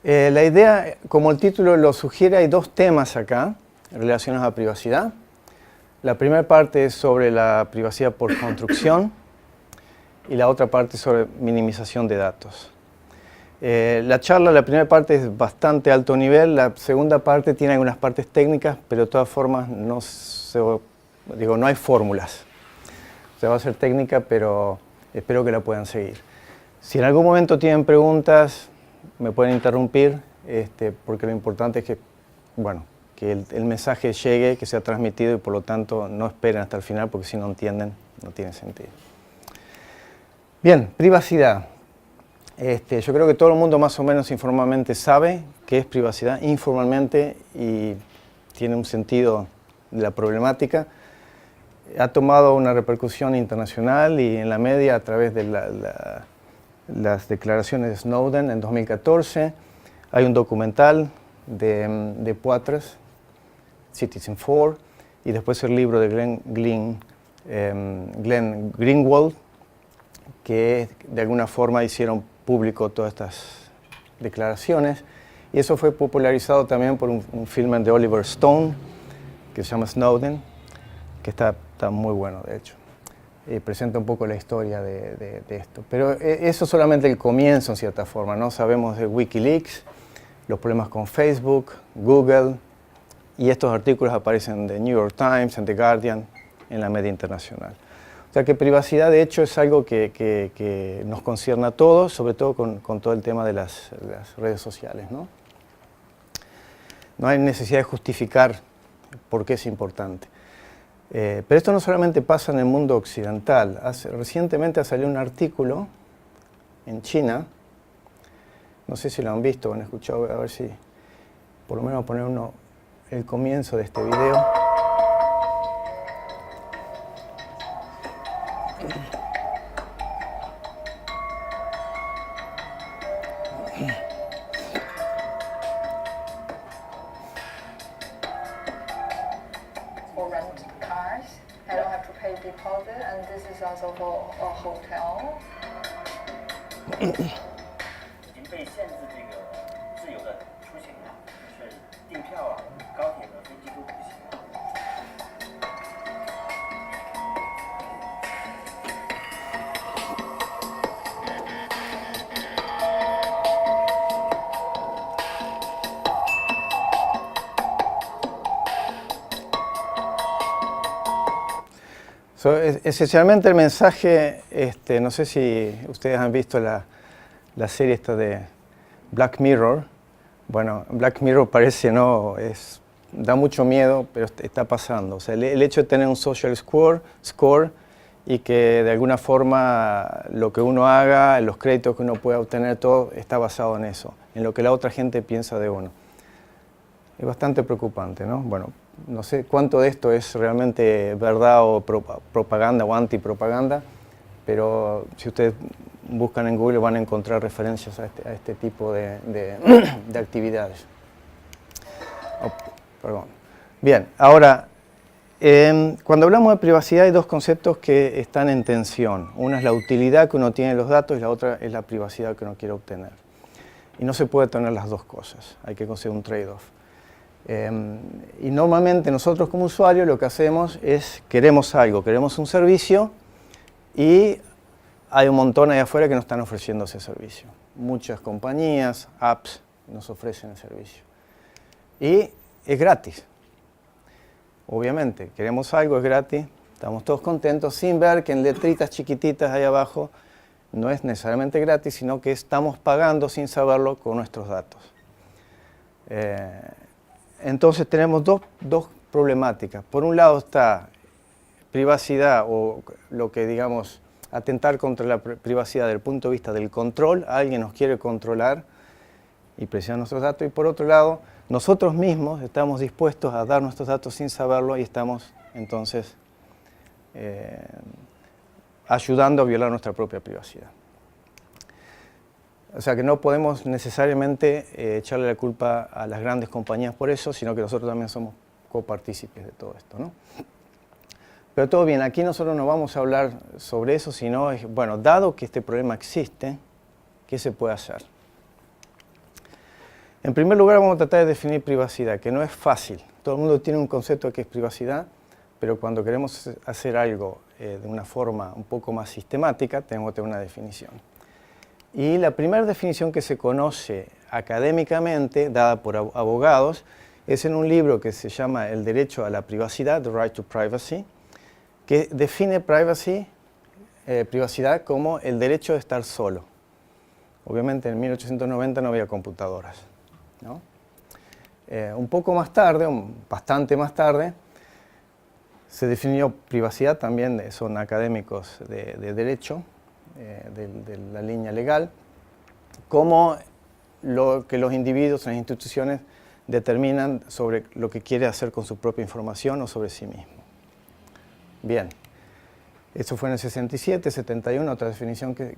La idea, como el título lo sugiere, hay dos temas acá relacionados a privacidad. La primera parte es sobre la privacidad por construcción y la otra parte sobre minimización de datos. La charla, la primera parte es bastante alto nivel, la segunda parte tiene algunas partes técnicas, pero de todas formas no hay fórmulas. O sea, va a ser técnica, pero espero que la puedan seguir. Si en algún momento tienen preguntas, me pueden interrumpir, porque lo importante es que, que el mensaje llegue, que sea transmitido y por lo tanto no esperen hasta el final, porque si no entienden, no tiene sentido. Bien, privacidad. Yo creo que todo el mundo más o menos informalmente sabe qué es privacidad, informalmente, y tiene un sentido de la problemática. Ha tomado una repercusión internacional y en la media a través de las declaraciones de Snowden en 2014. Hay un documental de Poitras, Citizenfour, y después el libro de Glenn Greenwald, que de alguna forma hicieron público todas estas declaraciones. Y eso fue popularizado también por un filme de Oliver Stone, que se llama Snowden, que está muy bueno, de hecho. Presenta un poco la historia de esto. Pero eso es solamente el comienzo, en cierta forma, ¿no? Sabemos de WikiLeaks, los problemas con Facebook, Google, y estos artículos aparecen en The New York Times, en The Guardian, en la media internacional. O sea que privacidad, de hecho, es algo que nos concierne a todos, sobre todo con todo el tema de las redes sociales, ¿no? No hay necesidad de justificar por qué es importante. Pero esto no solamente pasa en el mundo occidental. Recientemente ha salido un artículo en China, no sé si lo han visto o han escuchado, a ver si por lo menos poner el comienzo de este video. Esencialmente el mensaje, no sé si ustedes han visto la serie esta de Black Mirror. Bueno, Black Mirror parece da mucho miedo, pero está pasando. O sea, el hecho de tener un social score y que de alguna forma lo que uno haga, los créditos que uno pueda obtener, todo está basado en eso, en lo que la otra gente piensa de uno. Es bastante preocupante, ¿no? Bueno, no sé cuánto de esto es realmente verdad o propaganda o antipropaganda, pero si ustedes buscan en Google van a encontrar referencias a este tipo de actividades. Oh, perdón. Bien, ahora, cuando hablamos de privacidad hay dos conceptos que están en tensión. Una es la utilidad que uno tiene de los datos y la otra es la privacidad que uno quiere obtener. Y no se puede tener las dos cosas, hay que conseguir un trade-off. Y normalmente nosotros como usuarios lo que hacemos es, queremos algo, queremos un servicio y hay un montón ahí afuera que nos están ofreciendo ese servicio. Muchas compañías, apps nos ofrecen el servicio. Y es gratis. Obviamente, queremos algo, es gratis, estamos todos contentos sin ver que en letritas chiquititas ahí abajo no es necesariamente gratis, sino que estamos pagando sin saberlo con nuestros datos. Entonces tenemos dos problemáticas. Por un lado está privacidad o lo que digamos atentar contra la privacidad desde el punto de vista del control. Alguien nos quiere controlar y presionar nuestros datos. Y por otro lado, nosotros mismos estamos dispuestos a dar nuestros datos sin saberlo y estamos entonces ayudando a violar nuestra propia privacidad. O sea que no podemos necesariamente echarle la culpa a las grandes compañías por eso, sino que nosotros también somos copartícipes de todo esto, ¿no? Pero todo bien, aquí nosotros no vamos a hablar sobre eso, sino, bueno, dado que este problema existe, ¿qué se puede hacer? En primer lugar, vamos a tratar de definir privacidad, que no es fácil. Todo el mundo tiene un concepto de qué es privacidad, pero cuando queremos hacer algo de una forma un poco más sistemática, tenemos que tener una definición. Y la primera definición que se conoce académicamente, dada por abogados, es en un libro que se llama El derecho a la privacidad, The Right to Privacy, que define privacidad como el derecho de estar solo. Obviamente en 1890 no había computadoras, ¿no? Un poco más tarde, bastante más tarde, se definió privacidad, también son académicos de derecho, de la línea legal, como lo que los individuos en las instituciones determinan sobre lo que quiere hacer con su propia información o sobre sí mismo. Bien, eso fue en el 67, 71, otra definición que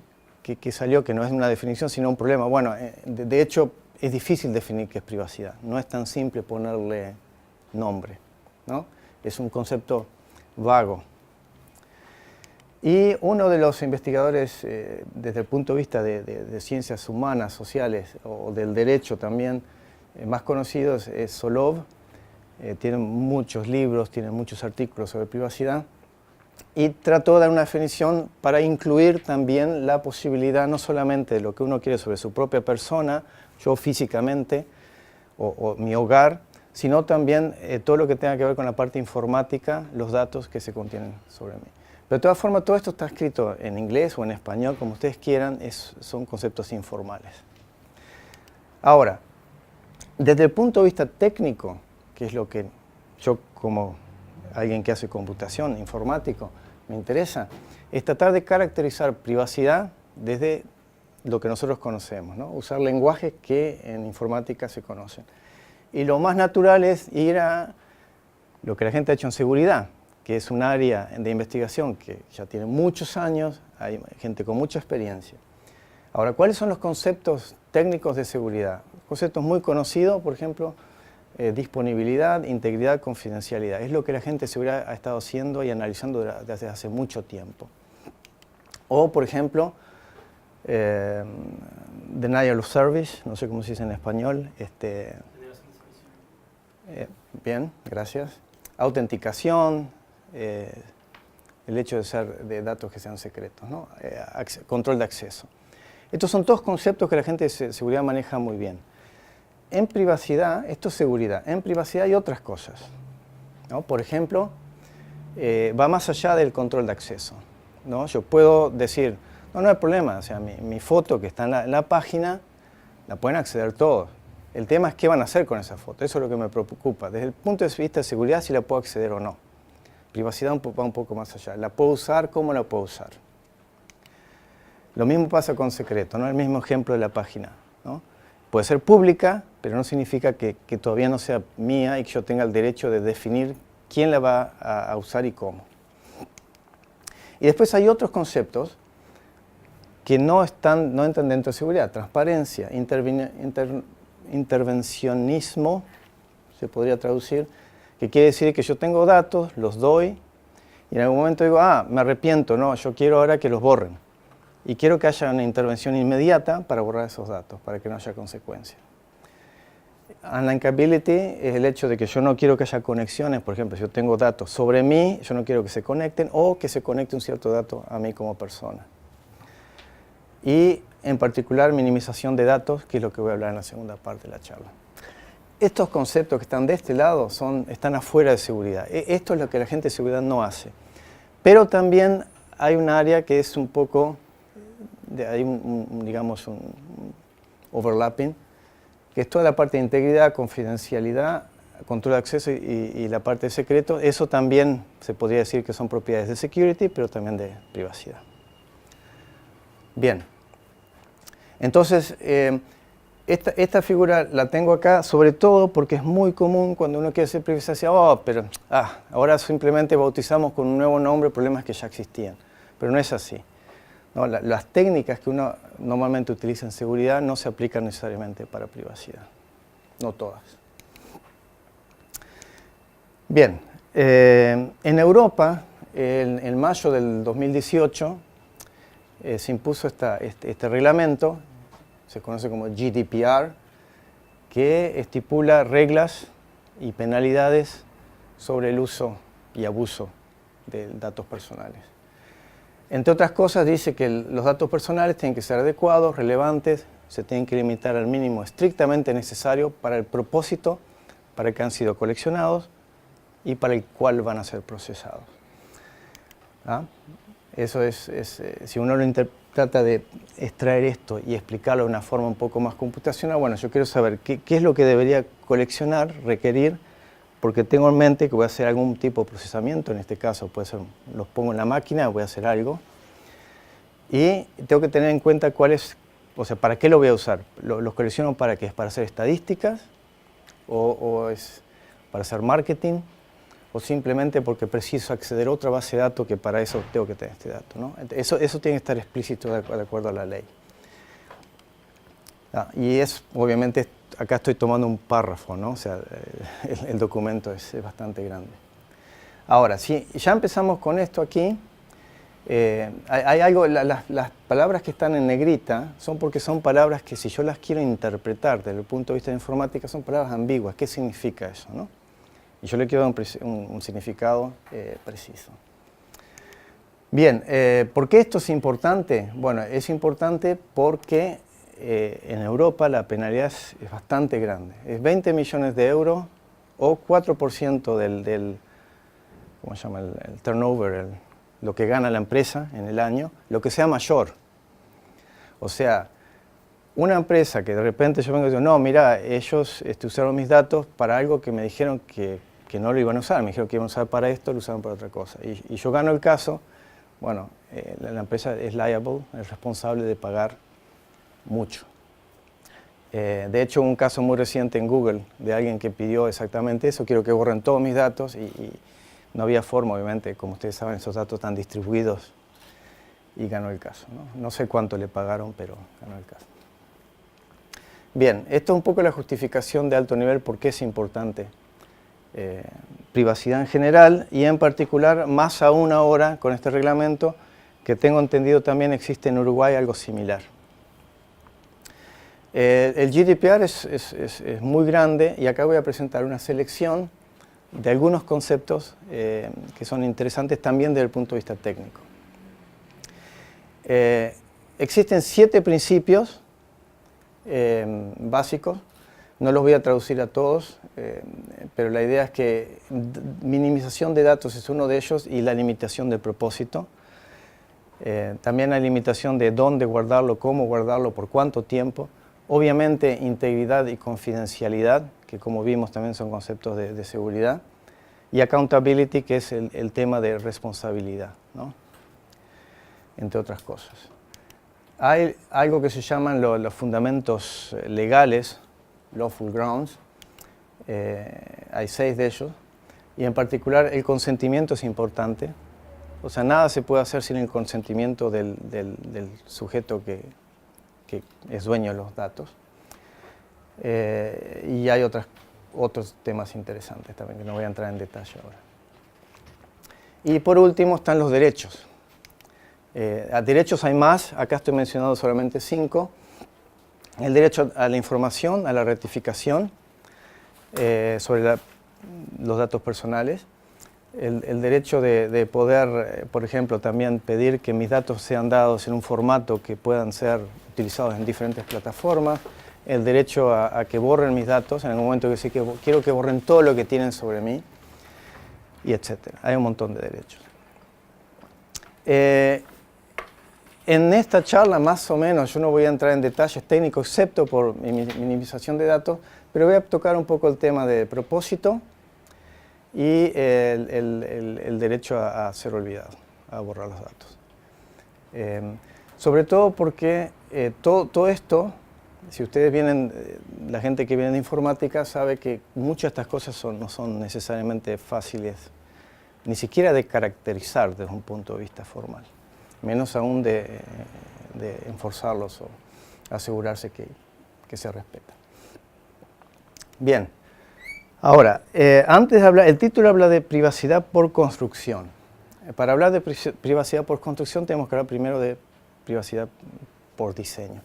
salió, que no es una definición sino un problema. Bueno, de hecho es difícil definir qué es privacidad, no es tan simple ponerle nombre, ¿no? Es un concepto vago. Y uno de los investigadores desde el punto de vista de ciencias humanas, sociales o del derecho también más conocidos es Solov. Tiene muchos libros, tiene muchos artículos sobre privacidad y trató de dar una definición para incluir también la posibilidad no solamente de lo que uno quiere sobre su propia persona, yo físicamente o mi hogar, sino también todo lo que tenga que ver con la parte informática, los datos que se contienen sobre mí. Pero de todas formas, todo esto está escrito en inglés o en español, como ustedes quieran, son conceptos informales. Ahora, desde el punto de vista técnico, que es lo que yo como alguien que hace computación, informático, me interesa, es tratar de caracterizar privacidad desde lo que nosotros conocemos, ¿no? Usar lenguajes que en informática se conocen. Y lo más natural es ir a lo que la gente ha hecho en seguridad, que es un área de investigación que ya tiene muchos años, hay gente con mucha experiencia. Ahora, ¿cuáles son los conceptos técnicos de seguridad? Conceptos muy conocidos, por ejemplo, disponibilidad, integridad, confidencialidad. Es lo que la gente de seguridad ha estado haciendo y analizando desde hace mucho tiempo. O, por ejemplo, denial of service, no sé cómo se dice en español. Bien, gracias. Autenticación, el hecho de ser de datos que sean secretos, ¿no? Control de acceso. Estos son todos conceptos que la gente de seguridad maneja muy bien. En privacidad, esto es seguridad. En privacidad hay otras cosas, ¿no? Por ejemplo, va más allá del control de acceso, ¿no? Yo puedo decir, no hay problema, o sea, mi foto que está en la página, la pueden acceder todos. El tema es qué van a hacer con esa foto, eso es lo que me preocupa. Desde el punto de vista de seguridad, si la puedo acceder o no. Privacidad va un poco más allá. ¿La puedo usar? ¿Cómo la puedo usar? Lo mismo pasa con secreto, ¿no? El mismo ejemplo de la página, ¿no? Puede ser pública, pero no significa que todavía no sea mía y que yo tenga el derecho de definir quién la va a usar y cómo. Y después hay otros conceptos que no entran dentro de seguridad. Transparencia, intervencionismo, se podría traducir, que quiere decir que yo tengo datos, los doy, y en algún momento digo, me arrepiento, no, yo quiero ahora que los borren. Y quiero que haya una intervención inmediata para borrar esos datos, para que no haya consecuencias. Unlinkability es el hecho de que yo no quiero que haya conexiones, por ejemplo, si yo tengo datos sobre mí, yo no quiero que se conecten o que se conecte un cierto dato a mí como persona. Y en particular minimización de datos, que es lo que voy a hablar en la segunda parte de la charla. Estos conceptos que están de este lado están afuera de seguridad. Esto es lo que la gente de seguridad no hace. Pero también hay un área que es un poco, hay digamos un overlapping, que es toda la parte de integridad, confidencialidad, control de acceso y la parte de secreto. Eso también se podría decir que son propiedades de security, pero también de privacidad. Bien, entonces esta figura la tengo acá sobre todo porque es muy común cuando uno quiere hacer privacidad, pero ahora simplemente bautizamos con un nuevo nombre problemas que ya existían, pero no es así. No, las técnicas que uno normalmente utiliza en seguridad no se aplican necesariamente para privacidad, no todas. Bien, en Europa, en mayo del 2018, se impuso este reglamento, se conoce como GDPR, que estipula reglas y penalidades sobre el uso y abuso de datos personales. Entre otras cosas, dice que los datos personales tienen que ser adecuados, relevantes, se tienen que limitar al mínimo estrictamente necesario para el propósito para el que han sido coleccionados y para el cual van a ser procesados. ¿Ah? Eso si uno trata de extraer esto y explicarlo de una forma un poco más computacional, bueno, yo quiero saber qué es lo que debería coleccionar, requerir, porque tengo en mente que voy a hacer algún tipo de procesamiento, en este caso puede ser, los pongo en la máquina, voy a hacer algo, y tengo que tener en cuenta para qué lo voy a usar. ¿Los colecciono para qué? ¿Es para hacer estadísticas? ¿O es para hacer marketing? ¿O simplemente porque preciso acceder a otra base de datos que para eso tengo que tener este dato, ¿no? Eso tiene que estar explícito de acuerdo a la ley. Y obviamente, acá estoy tomando un párrafo, ¿no? O sea, el documento es bastante grande. Ahora, si ya empezamos con esto aquí, hay algo, las palabras que están en negrita son porque son palabras que si yo las quiero interpretar desde el punto de vista de informática son palabras ambiguas. ¿Qué significa eso, no? Y yo le quiero dar un significado preciso. Bien, ¿por qué esto es importante? Bueno, es importante porque en Europa la penalidad es bastante grande. Es 20 millones de euros o 4% del ¿cómo se llama? El turnover, lo que gana la empresa en el año, lo que sea mayor. O sea, una empresa que de repente yo vengo y digo, no, mira, ellos usaron mis datos para algo que me dijeron que no lo iban a usar, me dijeron que iban a usar para esto, lo usaron para otra cosa. Y yo gano el caso, bueno, la empresa es liable, es responsable de pagar mucho. De hecho, un caso muy reciente en Google de alguien que pidió exactamente eso, quiero que borren todos mis datos y no había forma, obviamente, como ustedes saben, esos datos están distribuidos y ganó el caso, ¿no? No sé cuánto le pagaron, pero ganó el caso. Bien, esto es un poco la justificación de alto nivel, por qué es importante privacidad en general y en particular, más aún ahora con este reglamento, que tengo entendido también existe en Uruguay algo similar. El GDPR es muy grande y acá voy a presentar una selección de algunos conceptos que son interesantes también desde el punto de vista técnico. Existen 7 principios básicos, no los voy a traducir a todos, pero la idea es que minimización de datos es uno de ellos y la limitación del propósito. También la limitación de dónde guardarlo, cómo guardarlo, por cuánto tiempo. Obviamente integridad y confidencialidad, que como vimos también son conceptos de seguridad. Y accountability, que es el tema de responsabilidad, ¿no? Entre otras cosas. Hay algo que se llaman los fundamentos legales, lawful grounds. Hay 6 de ellos. Y en particular el consentimiento es importante. O sea, nada se puede hacer sin el consentimiento del sujeto que es dueño de los datos. Y hay otros temas interesantes también, que no voy a entrar en detalle ahora. Y por último están los derechos. Derechos hay más, acá estoy mencionando solamente 5. El derecho a la información, a la rectificación sobre los datos personales. El derecho de poder, por ejemplo, también pedir que mis datos sean dados en un formato que puedan ser utilizados en diferentes plataformas. El derecho a que borren mis datos en el momento que sí que quiero que borren todo lo que tienen sobre mí, y etcétera. Hay un montón de derechos. En esta charla, más o menos, yo no voy a entrar en detalles técnicos, excepto por minimización de datos, pero voy a tocar un poco el tema de propósito y el derecho a ser olvidado, a borrar los datos. Sobre todo porque todo esto, si ustedes vienen, la gente que viene de informática sabe que muchas de estas cosas no son necesariamente fáciles, ni siquiera de caracterizar desde un punto de vista formal, menos aún de enforzarlos o asegurarse que se respeta. Bien, ahora, antes de hablar, el título habla de privacidad por construcción. Para hablar de privacidad por construcción tenemos que hablar primero de privacidad por diseño.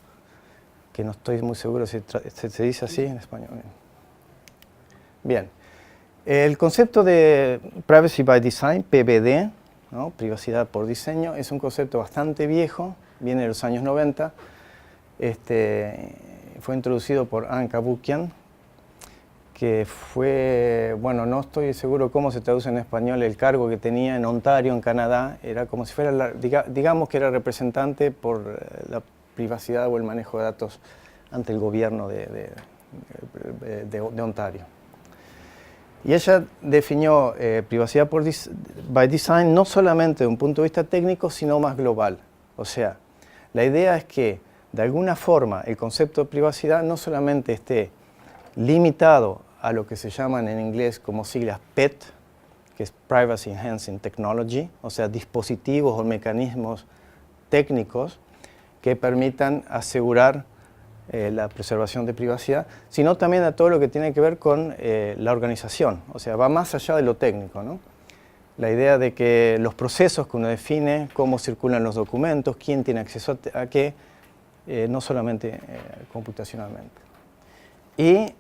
que no estoy muy seguro si se dice así en español. Bien, el concepto de Privacy by Design, PBD, ¿no? Privacidad por diseño, es un concepto bastante viejo, viene de los años 90, fue introducido por Anne Cavoukian, que fue, bueno, no estoy seguro cómo se traduce en español, el cargo que tenía en Ontario, en Canadá, era como si fuera, digamos que era representante por la privacidad o el manejo de datos ante el gobierno de Ontario. Y ella definió privacidad by design no solamente de un punto de vista técnico, sino más global. O sea, la idea es que, de alguna forma, el concepto de privacidad no solamente esté limitado a lo que se llaman en inglés como siglas PET, que es Privacy Enhancing Technology, o sea, dispositivos o mecanismos técnicos que permitan asegurar la preservación de privacidad, sino también a todo lo que tiene que ver con la organización, o sea, va más allá de lo técnico, ¿no? La idea de que los procesos que uno define, cómo circulan los documentos, quién tiene acceso a qué, no solamente computacionalmente. Y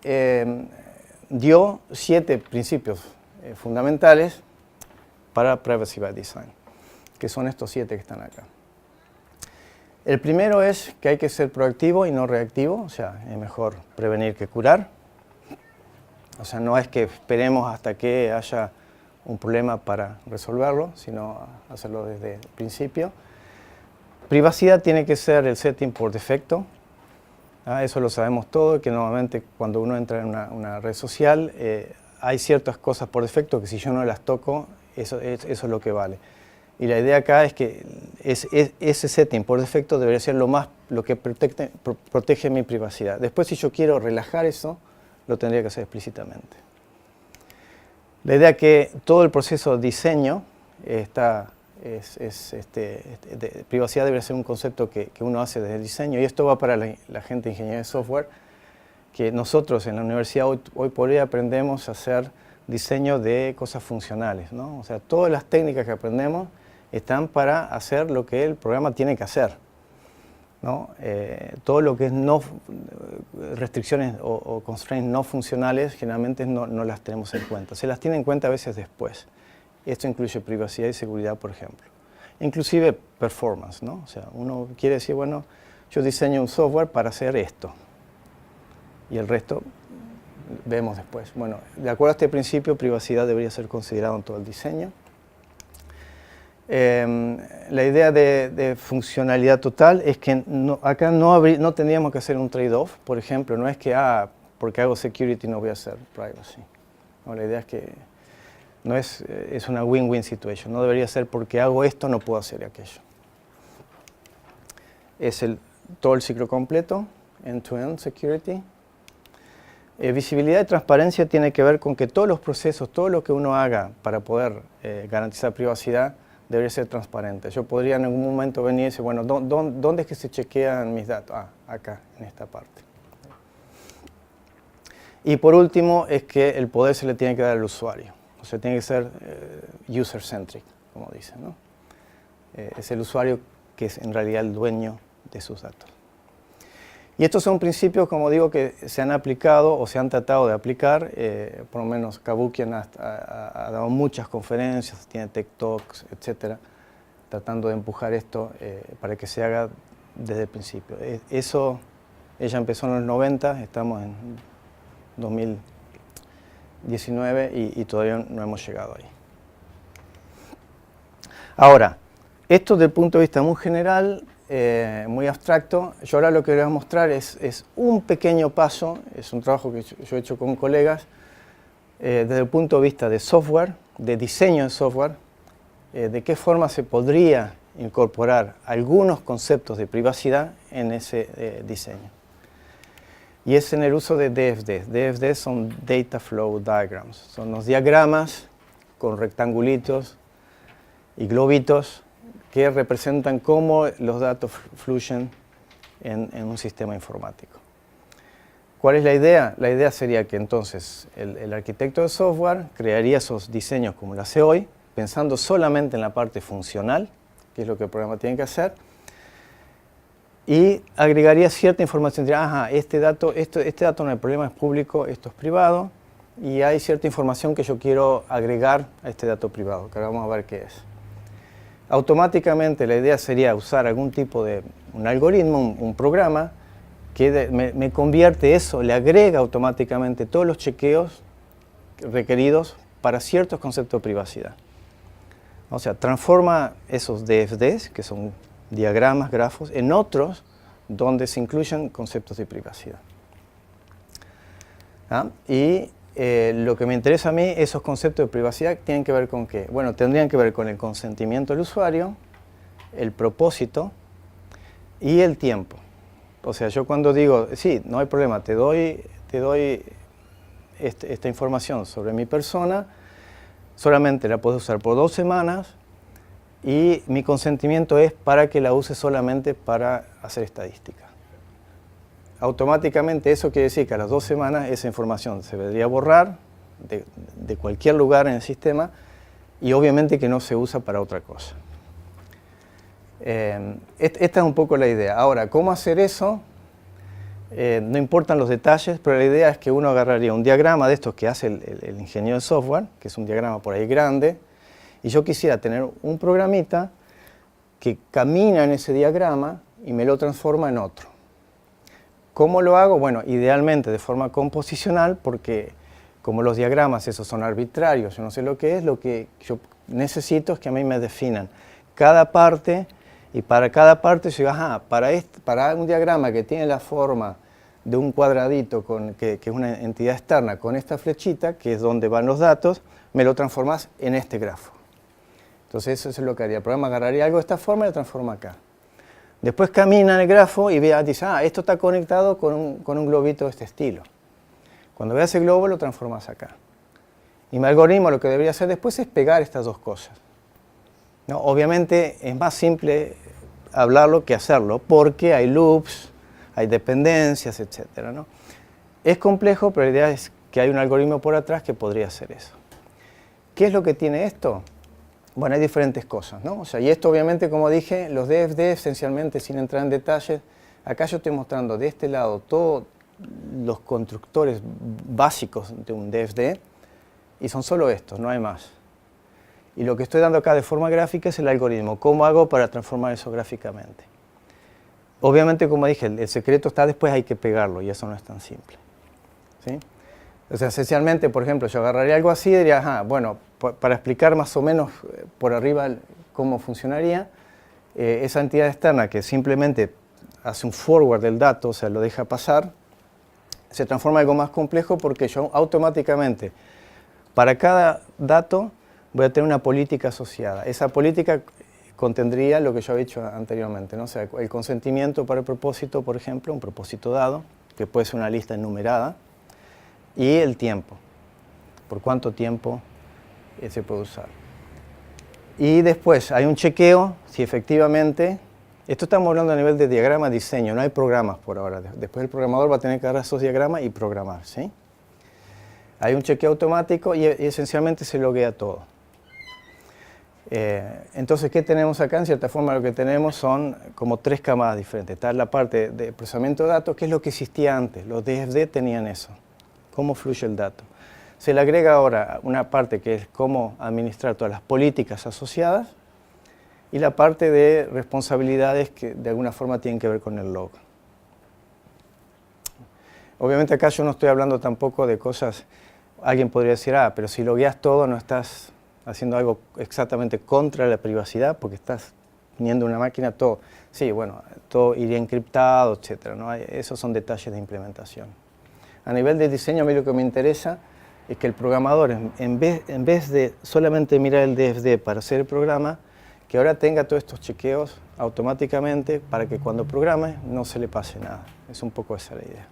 dio 7 principios fundamentales para Privacy by Design, que son estos 7 que están acá. El primero es que hay que ser proactivo y no reactivo, o sea, es mejor prevenir que curar. O sea, no es que esperemos hasta que haya un problema para resolverlo, sino hacerlo desde el principio. Privacidad tiene que ser el setting por defecto. Eso lo sabemos todo, que normalmente cuando uno entra en una red social hay ciertas cosas por defecto que si yo no las toco, eso es lo que vale. Y la idea acá es que ese setting por defecto debería ser lo que protege mi privacidad. Después, si yo quiero relajar eso, lo tendría que hacer explícitamente. La idea es que todo el proceso de diseño privacidad debería ser un concepto que uno hace desde el diseño, y esto va para la gente de ingeniería de software, que nosotros en la universidad hoy por hoy aprendemos a hacer diseño de cosas funcionales, ¿no? O sea, todas las técnicas que aprendemos están para hacer lo que el programa tiene que hacer, ¿no? Todo lo que es restricciones o constraints no funcionales, generalmente no las tenemos en cuenta. Se las tiene en cuenta a veces después. Esto incluye privacidad y seguridad, por ejemplo. Inclusive performance, ¿no? O sea, uno quiere decir, bueno, yo diseño un software para hacer esto. Y el resto vemos después. Bueno, de acuerdo a este principio, privacidad debería ser considerado en todo el diseño. La idea de funcionalidad total es que acá no tendríamos que hacer un trade-off. Por ejemplo, no es que porque hago security no voy a hacer privacy. No, la idea es que es una win-win situation. No debería ser porque hago esto no puedo hacer aquello. Es todo el ciclo completo, end-to-end security. Visibilidad y transparencia tiene que ver con que todos los procesos, todo lo que uno haga para poder garantizar privacidad, debería ser transparente. Yo podría en algún momento venir y decir, bueno, ¿dónde es que se chequean mis datos? Acá, en esta parte. Y por último, es que el poder se le tiene que dar al usuario. O sea, tiene que ser user-centric, como dicen, ¿no? Es el usuario que es en realidad el dueño de sus datos. Y estos son principios, como digo, que se han aplicado o se han tratado de aplicar. Por lo menos Cavoukian ha dado muchas conferencias, tiene Tech Talks, etcétera, tratando de empujar esto para que se haga desde el principio. Ella empezó en los 90, estamos en 2019 y todavía no hemos llegado ahí. Ahora, esto desde el punto de vista muy general, muy abstracto. Yo ahora lo que les voy a mostrar es un pequeño paso, es un trabajo que yo he hecho con colegas, desde el punto de vista de software, de diseño de software, de qué forma se podría incorporar algunos conceptos de privacidad en ese diseño. Y es en el uso de DFDs. DFDs son Data Flow Diagrams, son los diagramas con rectangulitos y globitos que representan cómo los datos fluyen en un sistema informático. ¿Cuál es la idea? La idea sería que entonces el arquitecto de software crearía esos diseños como lo hace hoy, pensando solamente en la parte funcional, que es lo que el programa tiene que hacer, y agregaría cierta información. Diría, ajá, este dato no hay problema, es público, esto es privado, y hay cierta información que yo quiero agregar a este dato privado, que ahora vamos a ver qué es. Automáticamente la idea sería usar algún tipo de un algoritmo, un programa, que me convierte eso, le agrega automáticamente todos los chequeos requeridos para ciertos conceptos de privacidad. O sea, transforma esos DFDs, que son diagramas, grafos, en otros donde se incluyen conceptos de privacidad. Y lo que me interesa a mí, esos conceptos de privacidad tienen que ver con qué. Bueno, tendrían que ver con el consentimiento del usuario, el propósito y el tiempo. O sea, yo cuando digo, sí, no hay problema, te doy esta información sobre mi persona, solamente la puedes usar por 2 semanas y mi consentimiento es para que la uses solamente para hacer estadística. Automáticamente eso quiere decir que a las 2 semanas esa información se debería borrar de cualquier lugar en el sistema y obviamente que no se usa para otra cosa. Esta es un poco la idea. Ahora, ¿cómo hacer eso? No importan los detalles, pero la idea es que uno agarraría un diagrama de estos que hace el ingeniero de software, que es un diagrama por ahí grande, y yo quisiera tener un programita que camina en ese diagrama y me lo transforma en otro. ¿Cómo lo hago? Bueno, idealmente de forma composicional, porque como los diagramas esos son arbitrarios, yo no sé lo que yo necesito es que a mí me definan cada parte, y para cada parte yo digo, ajá, para un diagrama que tiene la forma de un cuadradito que es una entidad externa con esta flechita, que es donde van los datos, me lo transformas en este grafo. Entonces eso es lo que haría. El programa agarraría algo de esta forma y lo transforma acá. Después camina en el grafo y dice, esto está conectado con un globito de este estilo. Cuando vea ese globo lo transformas acá. Y mi algoritmo lo que debería hacer después es pegar estas dos cosas. ¿No? Obviamente es más simple hablarlo que hacerlo, porque hay loops, hay dependencias, etc., ¿no? Es complejo, pero la idea es que hay un algoritmo por atrás que podría hacer eso. ¿Qué es lo que tiene esto? Bueno, hay diferentes cosas, ¿no? O sea, y esto obviamente, como dije, los DFD esencialmente, sin entrar en detalles, acá yo estoy mostrando de este lado todos los constructores básicos de un DFD, y son solo estos, no hay más. Y lo que estoy dando acá de forma gráfica es el algoritmo. ¿Cómo hago para transformar eso gráficamente? Obviamente, como dije, el secreto está después, hay que pegarlo, y eso no es tan simple. ¿Sí? O sea, esencialmente, por ejemplo, yo agarraría algo así y diría, bueno, para explicar más o menos por arriba cómo funcionaría, esa entidad externa que simplemente hace un forward del dato, o sea, lo deja pasar, se transforma en algo más complejo porque yo automáticamente, para cada dato, voy a tener una política asociada. Esa política contendría lo que yo había dicho anteriormente, ¿no? O sea, el consentimiento para el propósito, por ejemplo, un propósito dado, que puede ser una lista enumerada, y el tiempo, por cuánto tiempo se puede usar. Y después hay un chequeo, si efectivamente, esto estamos hablando a nivel de diagrama, diseño, no hay programas por ahora. Después el programador va a tener que agarrar esos diagramas y programar, ¿sí? Hay un chequeo automático y esencialmente se loguea todo. Entonces, ¿qué tenemos acá? En cierta forma lo que tenemos son como 3 camadas diferentes. Está la parte de procesamiento de datos, que es lo que existía antes. Los DFD tenían eso. Cómo fluye el dato. Se le agrega ahora una parte que es cómo administrar todas las políticas asociadas y la parte de responsabilidades que de alguna forma tienen que ver con el log. Obviamente acá yo no estoy hablando tampoco de cosas, alguien podría decir, pero si logueas todo no estás haciendo algo exactamente contra la privacidad porque estás teniendo una máquina todo. Sí, bueno, todo iría encriptado, etc., ¿no? Esos son detalles de implementación. A nivel de diseño, a mí lo que me interesa es que el programador, en vez de solamente mirar el DFD para hacer el programa, que ahora tenga todos estos chequeos automáticamente para que cuando programe no se le pase nada. Es un poco esa la idea.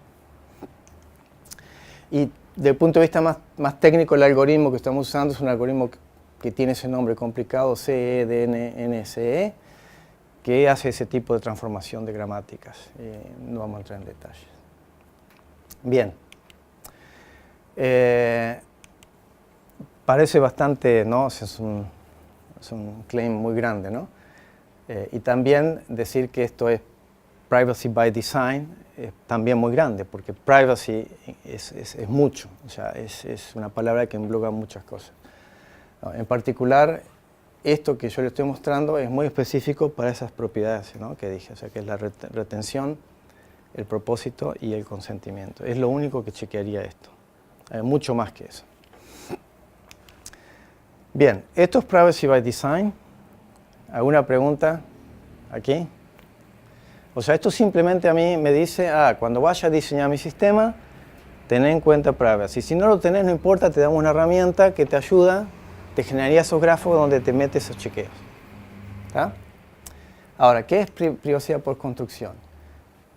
Y desde el punto de vista más técnico, el algoritmo que estamos usando es un algoritmo que tiene ese nombre complicado, CEDNNSE, que hace ese tipo de transformación de gramáticas. No vamos a entrar en detalles. Bien. Parece bastante, ¿no? Es un claim muy grande, ¿no? Y también decir que esto es privacy by design es también muy grande, porque privacy es mucho, o sea, es una palabra que engloba muchas cosas. En particular, esto que yo le estoy mostrando es muy específico para esas propiedades, ¿no?, que dije, o sea, que es la retención, el propósito y el consentimiento. Es lo único que chequearía esto. Hay mucho más que eso. Bien, esto es privacy by design. ¿Alguna pregunta aquí? O sea, esto simplemente a mí me dice, cuando vaya a diseñar mi sistema, ten en cuenta privacy. Si no lo tenés, no importa, te damos una herramienta que te ayuda, te generaría esos gráficos donde te metes esos chequeos. ¿Tá? Ahora, ¿qué es privacidad por construcción?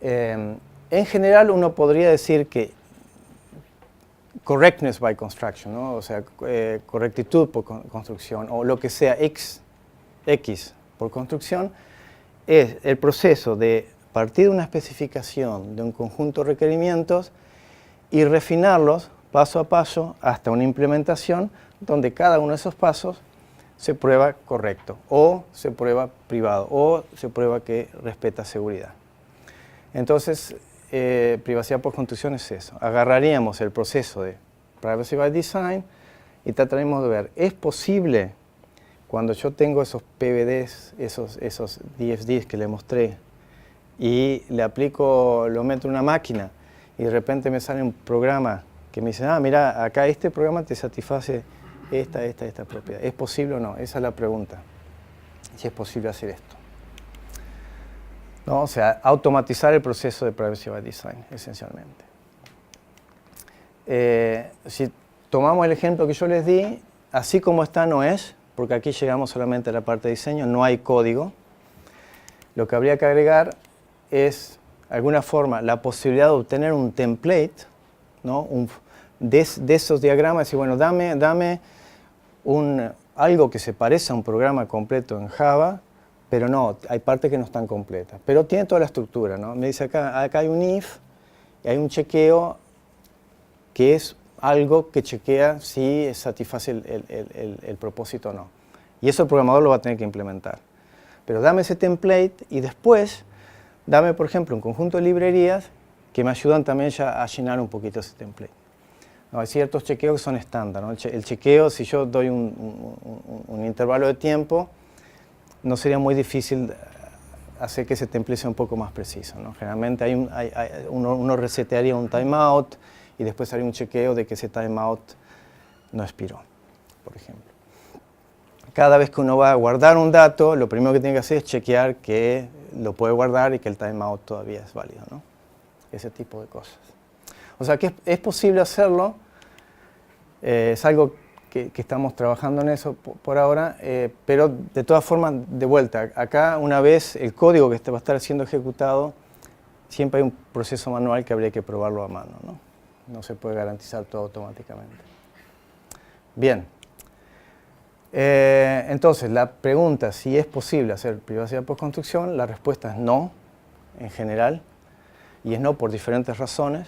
En general, uno podría decir que correctness by construction, ¿no? O sea, correctitud por construcción, o lo que sea X por construcción, es el proceso de partir de una especificación de un conjunto de requerimientos y refinarlos paso a paso hasta una implementación donde cada uno de esos pasos se prueba correcto, o se prueba privado, o se prueba que respeta seguridad. Entonces, privacidad por construcción es eso. Agarraríamos el proceso de privacy by design y trataremos de ver, ¿es posible cuando yo tengo esos PVDs, esos DFDs que le mostré, y le aplico, lo meto en una máquina y de repente me sale un programa que me dice, mira, acá este programa te satisface esta propiedad? ¿Es posible o no? Esa es la pregunta. Si es posible hacer esto. ¿No? O sea, automatizar el proceso de privacy by design, esencialmente. Si tomamos el ejemplo que yo les di, así como está no es, porque aquí llegamos solamente a la parte de diseño, no hay código. Lo que habría que agregar es, de alguna forma, la posibilidad de obtener un template, ¿no?, de esos diagramas, y decir, bueno, dame algo que se parece a un programa completo en Java, pero no, hay partes que no están completas. Pero tiene toda la estructura, ¿no? Me dice acá hay un if, y hay un chequeo que es algo que chequea si satisface el propósito o no. Y eso el programador lo va a tener que implementar. Pero dame ese template y después dame, por ejemplo, un conjunto de librerías que me ayudan también ya a llenar un poquito ese template. No, hay ciertos chequeos que son estándar, ¿no? El chequeo, si yo doy un intervalo de tiempo, no sería muy difícil hacer que ese template sea un poco más preciso, ¿no? Generalmente uno resetearía un timeout y después haría un chequeo de que ese timeout no expiró, por ejemplo. Cada vez que uno va a guardar un dato, lo primero que tiene que hacer es chequear que lo puede guardar y que el timeout todavía es válido, ¿no? Ese tipo de cosas. O sea que es posible hacerlo, es algo que estamos trabajando en eso por ahora, pero de todas formas, de vuelta, acá una vez el código que va a estar siendo ejecutado, siempre hay un proceso manual que habría que probarlo a mano, ¿no? No se puede garantizar todo automáticamente. Bien. Entonces, la pregunta si es posible hacer privacidad por construcción, la respuesta es no, en general, y es no por diferentes razones.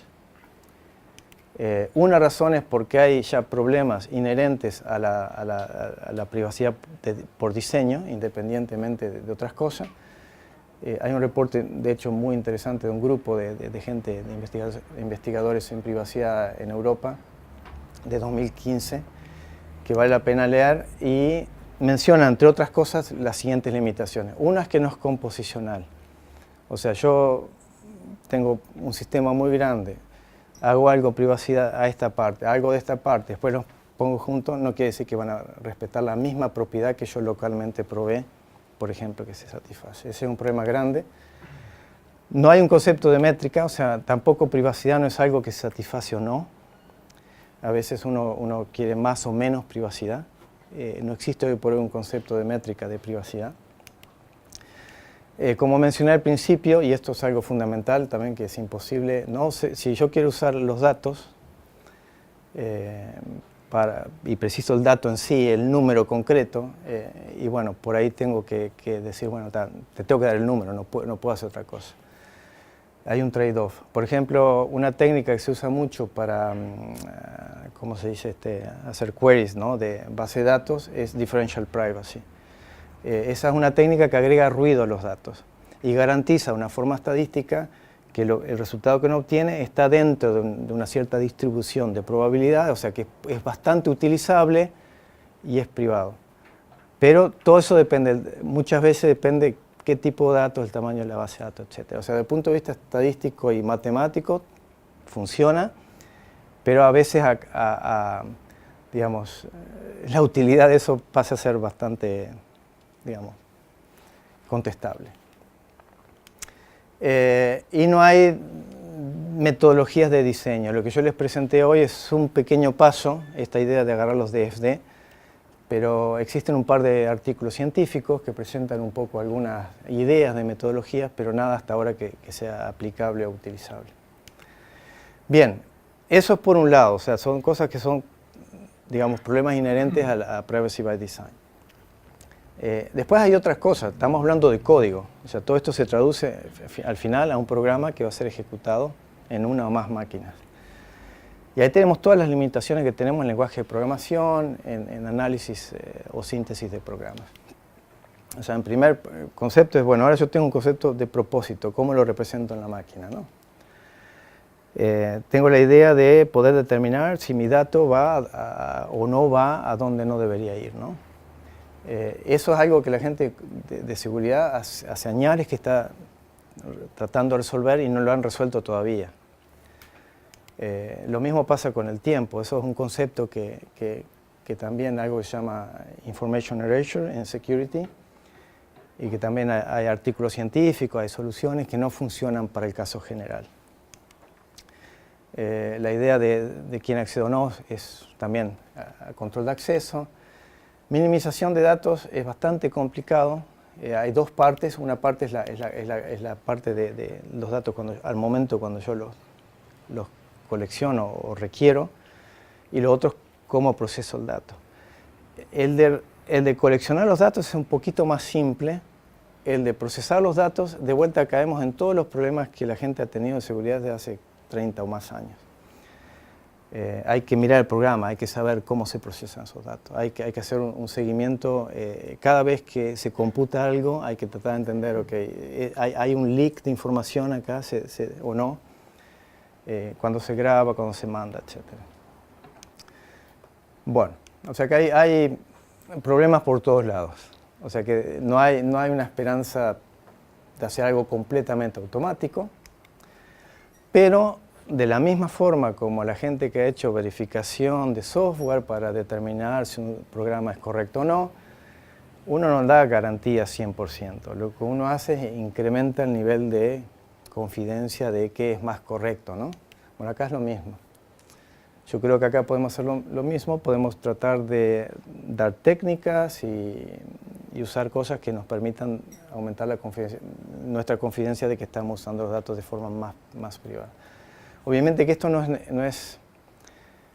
Una razón es porque hay ya problemas inherentes a la privacidad por diseño, independientemente de otras cosas. Hay un reporte, de hecho, muy interesante de un grupo de gente, de investigadores en privacidad en Europa, de 2015, que vale la pena leer, y menciona, entre otras cosas, las siguientes limitaciones. Una es que no es composicional. O sea, yo tengo un sistema muy grande, hago algo privacidad a esta parte, algo de esta parte, después los pongo juntos, no quiere decir que van a respetar la misma propiedad que yo localmente probé, por ejemplo, que se satisface. Ese es un problema grande. No hay un concepto de métrica, o sea, tampoco privacidad no es algo que se satisface o no. A veces uno quiere más o menos privacidad. No existe hoy por hoy un concepto de métrica de privacidad. Como mencioné al principio, y esto es algo fundamental también, que es imposible, no sé, si yo quiero usar los datos, y preciso el dato en sí, el número concreto, y bueno, por ahí tengo que decir, bueno, te tengo que dar el número, no puedo hacer otra cosa. Hay un trade-off. Por ejemplo, una técnica que se usa mucho para, ¿cómo se dice? Hacer queries, ¿no?, de base de datos es differential privacy. Esa es una técnica que agrega ruido a los datos. y garantiza una forma estadística que el resultado que uno obtiene está dentro de una cierta distribución de probabilidad, o sea que es bastante utilizable y es privado. Pero todo eso depende, muchas veces depende qué tipo de datos, el tamaño de la base de datos, etc. O sea, desde el punto de vista estadístico y matemático funciona, pero a veces digamos, la utilidad de eso pasa a ser bastante, digamos, contestable. Y no hay metodologías de diseño. Lo que yo les presenté hoy es un pequeño paso, esta idea de agarrar los DFD, pero existen un par de artículos científicos que presentan un poco algunas ideas de metodologías, pero nada hasta ahora que sea aplicable o utilizable. Bien, eso es por un lado, o sea, son cosas que son, digamos, problemas inherentes a Privacy by Design. Después hay otras cosas, estamos hablando de código, o sea, todo esto se traduce al final a un programa que va a ser ejecutado en una o más máquinas. Y ahí tenemos todas las limitaciones que tenemos en lenguaje de programación, en análisis o síntesis de programas. O sea, el primer concepto es, bueno, ahora yo tengo un concepto de propósito, ¿cómo lo represento en la máquina, ¿no? Tengo la idea de poder determinar si mi dato va o no va a donde no debería ir, ¿no? Eso es algo que la gente de seguridad hace años que está tratando de resolver y no lo han resuelto todavía. Lo mismo pasa con el tiempo, eso es un concepto que también algo que se llama Information Erasure en Security y que también hay artículos científicos, hay soluciones que no funcionan para el caso general. La idea de quién accede o no es también control de acceso. Minimización de datos es bastante complicado. Hay dos partes. Una parte es la parte de los datos al momento cuando yo los colecciono o requiero. Y lo otro es cómo proceso el dato. El de coleccionar los datos es un poquito más simple. El de procesar los datos, de vuelta caemos en todos los problemas que la gente ha tenido de seguridad desde hace 30 o más años. Hay que mirar el programa, hay que saber cómo se procesan esos datos, hay que hacer un seguimiento. Cada vez que se computa algo hay que tratar de entender, okay, hay un leak de información acá o no, cuando se graba, cuando se manda, etc. Bueno, o sea que hay problemas por todos lados, o sea que no hay una esperanza de hacer algo completamente automático, pero de la misma forma como la gente que ha hecho verificación de software para determinar si un programa es correcto o no, uno no da garantía 100%. Lo que uno hace es incrementa el nivel de confidencia de qué es más correcto, ¿no? Bueno, acá es lo mismo. Yo creo que acá podemos hacer lo mismo, podemos tratar de dar técnicas y usar cosas que nos permitan aumentar nuestra confidencia de que estamos usando los datos de forma más privada. Obviamente que esto no es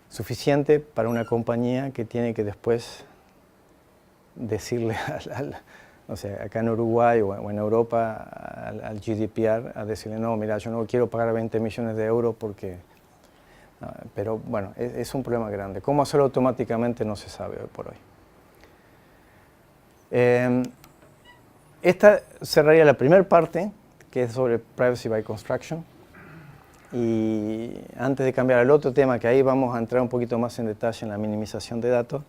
suficiente para una compañía que tiene que después decirle, no sé, acá en Uruguay o en Europa, al GDPR, a decirle, no, mira, yo no quiero pagar 20 millones de euros porque... No, pero bueno, es un problema grande. ¿Cómo hacerlo automáticamente? No se sabe hoy por hoy. Esta cerraría la primera parte, que es sobre Privacy by Construction. Y antes de cambiar al otro tema, que ahí vamos a entrar un poquito más en detalle en la minimización de datos,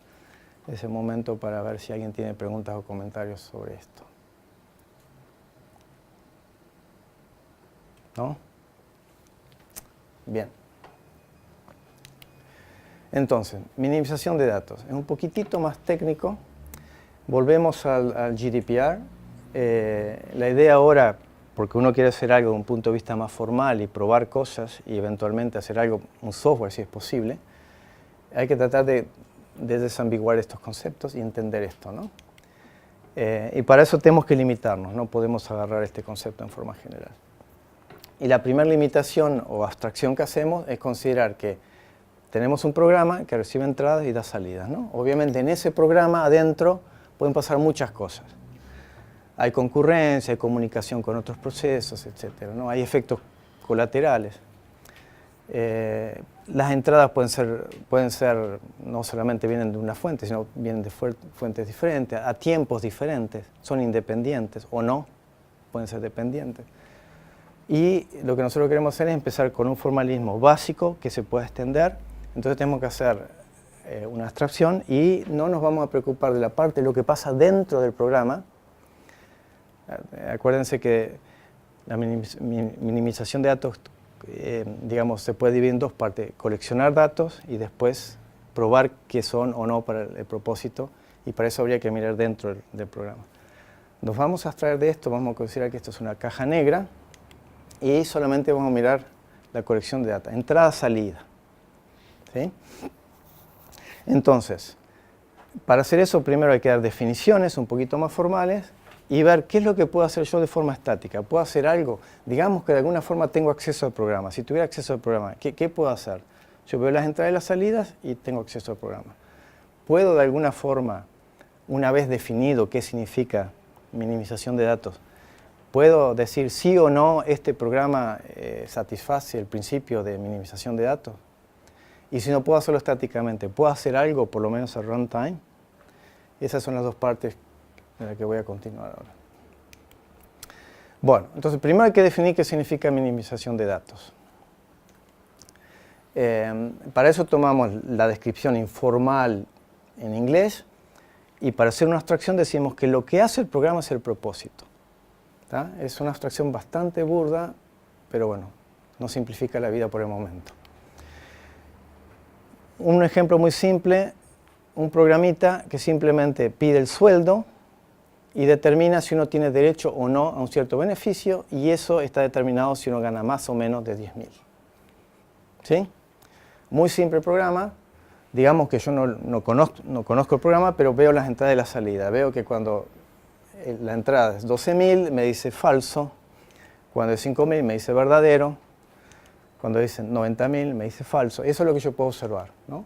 es el momento para ver si alguien tiene preguntas o comentarios sobre esto. ¿No? Bien. Entonces, minimización de datos. Es un poquitito más técnico. Volvemos al GDPR. La idea ahora, porque uno quiere hacer algo de un punto de vista más formal y probar cosas y eventualmente hacer algo, un software si es posible, hay que tratar de desambiguar estos conceptos y entender esto, ¿no? Y para eso tenemos que limitarnos, no podemos agarrar este concepto en forma general. Y la primera limitación o abstracción que hacemos es considerar que tenemos un programa que recibe entradas y da salidas, ¿no? Obviamente en ese programa adentro pueden pasar muchas cosas. Hay concurrencia, hay comunicación con otros procesos, etc., ¿no? Hay efectos colaterales. Las entradas pueden ser, no solamente vienen de una fuente, sino vienen de fuentes diferentes, a tiempos diferentes, son independientes o no. pueden ser dependientes. Y lo que nosotros queremos hacer es empezar con un formalismo básico que se pueda extender. Entonces tenemos que hacer una abstracción y no nos vamos a preocupar de la parte de lo que pasa dentro del programa. Acuérdense que la minimización de datos, digamos, se puede dividir en dos partes: coleccionar datos y después probar que son o no para el propósito, y para eso habría que mirar dentro del programa. Nos vamos a abstraer de esto, vamos a considerar que esto es una caja negra y solamente vamos a mirar la colección de datos, entrada-salida. ¿Sí? Entonces, para hacer eso primero hay que dar definiciones un poquito más formales y ver qué es lo que puedo hacer yo de forma estática. ¿Puedo hacer algo? Digamos que de alguna forma tengo acceso al programa. Si tuviera acceso al programa, ¿qué puedo hacer? Yo veo las entradas y las salidas y tengo acceso al programa. ¿Puedo de alguna forma, una vez definido qué significa minimización de datos, puedo decir sí o no este programa satisface el principio de minimización de datos? Y si no puedo hacerlo estáticamente, ¿puedo hacer algo por lo menos al runtime? Esas son las dos partes en las que voy a continuar ahora. Bueno, entonces primero hay que definir qué significa minimización de datos. Para eso tomamos la descripción informal en inglés y para hacer una abstracción decimos que lo que hace el programa es el propósito. ¿Tá? Es una abstracción bastante burda, pero bueno, no simplifica la vida por el momento. Un ejemplo muy simple, un programita que simplemente pide el sueldo y determina si uno tiene derecho o no a un cierto beneficio, y eso está determinado si uno gana más o menos de 10.000. ¿Sí? Muy simple el programa. Digamos que yo no conozco el programa, pero veo las entradas y la salida. Veo que cuando la entrada es 12.000 me dice falso, cuando es 5.000 me dice verdadero, cuando dicen 90.000 me dice falso. Eso es lo que yo puedo observar, ¿no?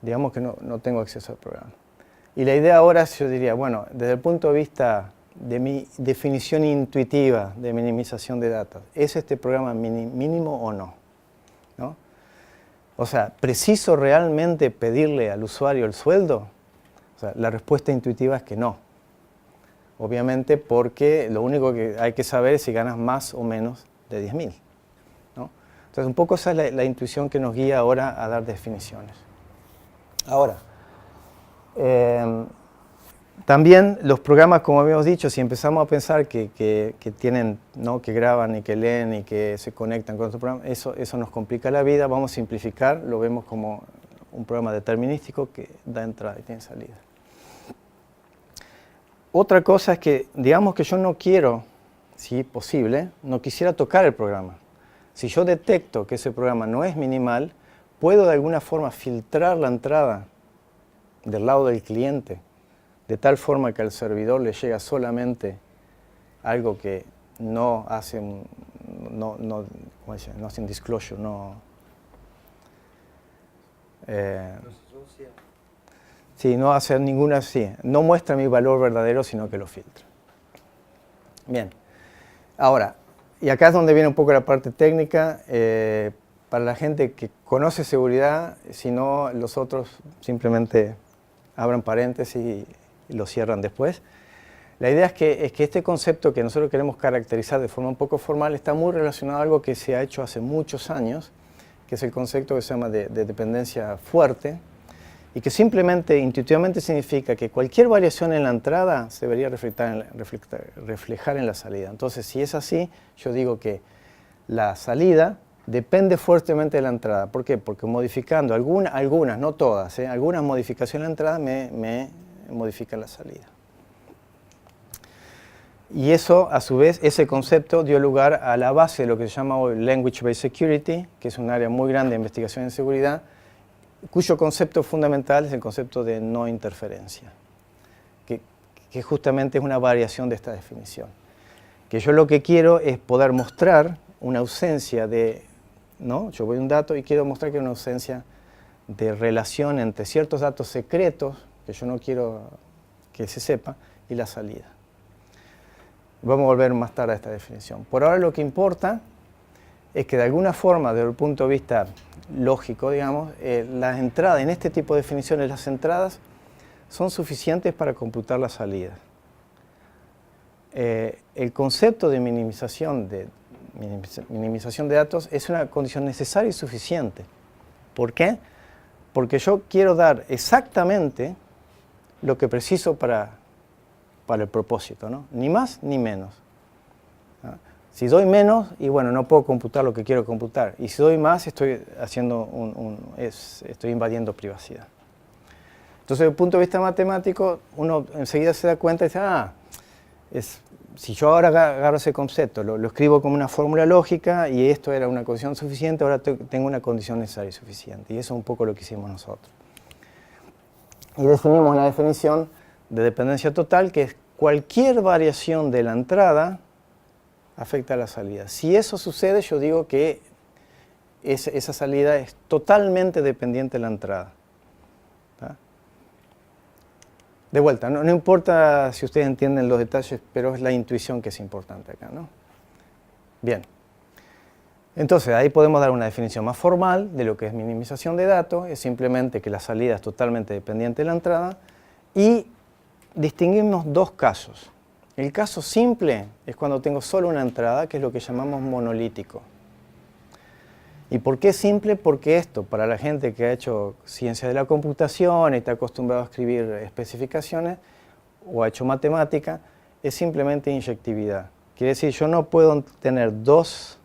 Digamos que no tengo acceso al programa. Y la idea ahora es, yo diría, bueno, desde el punto de vista de mi definición intuitiva de minimización de datos, ¿es este programa mínimo o no? ¿No? O sea, ¿preciso realmente pedirle al usuario el sueldo? O sea, la respuesta intuitiva es que no. Obviamente porque lo único que hay que saber es si ganas más o menos de 10.000. ¿No? Entonces, un poco esa es la intuición que nos guía ahora a dar definiciones. Ahora, también los programas, como habíamos dicho, si empezamos a pensar que tienen, ¿no?, que graban y que leen y que se conectan con otros programas, eso nos complica la vida. Vamos a simplificar, lo vemos como un programa determinístico que da entrada y tiene salida. Otra cosa es que, digamos que yo no quiero, si posible, no quisiera tocar el programa. Si yo detecto que ese programa no es minimal, puedo de alguna forma filtrar la entrada del lado del cliente, de tal forma que al servidor le llega solamente algo que no hace, ¿cómo dice? No hace un disclosure, no hace ninguna, no muestra mi valor verdadero, sino que lo filtra. Bien, ahora, y acá es donde viene un poco la parte técnica. Para la gente que conoce seguridad, si no, los otros simplemente abran paréntesis y lo cierran después. La idea es que este concepto que nosotros queremos caracterizar de forma un poco formal está muy relacionado a algo que se ha hecho hace muchos años, que es el concepto que se llama de dependencia fuerte, y que simplemente, intuitivamente significa que cualquier variación en la entrada se debería reflejar en la salida. Entonces, si es así, yo digo que la salida depende fuertemente de la entrada. ¿Por qué? Porque modificando algunas, no todas, algunas modificaciones en la entrada me modifican la salida. Y eso, a su vez, ese concepto dio lugar a la base de lo que se llama hoy Language Based Security, que es un área muy grande de investigación en seguridad, cuyo concepto fundamental es el concepto de no interferencia, que justamente es una variación de esta definición. Que yo lo que quiero es poder mostrar una ausencia de, ¿no? Yo voy a un dato y quiero mostrar que hay una ausencia de relación entre ciertos datos secretos, que yo no quiero que se sepa, y la salida. Vamos a volver más tarde a esta definición. Por ahora lo que importa es que de alguna forma, desde el punto de vista lógico, digamos, las entradas, en este tipo de definiciones, las entradas son suficientes para computar la salida. el concepto de minimización de datos es una condición necesaria y suficiente. ¿Por qué? Porque yo quiero dar exactamente lo que preciso para el propósito, ¿no? Ni más ni menos. ¿Ah? Si doy menos, y bueno, no puedo computar lo que quiero computar. Y si doy más, estoy estoy invadiendo privacidad. Entonces, desde el punto de vista matemático, uno enseguida se da cuenta y dice, si yo ahora agarro ese concepto, lo escribo como una fórmula lógica y esto era una condición suficiente, ahora tengo una condición necesaria y suficiente. Y eso es un poco lo que hicimos nosotros. Y definimos una definición de dependencia total, que es cualquier variación de la entrada afecta a la salida. Si eso sucede, yo digo que esa salida es totalmente dependiente de la entrada. ¿Tá? De vuelta, no importa si ustedes entienden los detalles, pero es la intuición que es importante acá, ¿no? Bien. Entonces, ahí podemos dar una definición más formal de lo que es minimización de datos. Es simplemente que la salida es totalmente dependiente de la entrada. Y distinguimos dos casos. El caso simple es cuando tengo solo una entrada, que es lo que llamamos monolítico. ¿Y por qué simple? Porque esto, para la gente que ha hecho ciencia de la computación y está acostumbrado a escribir especificaciones o ha hecho matemática, es simplemente inyectividad. Quiere decir, yo no puedo tener dos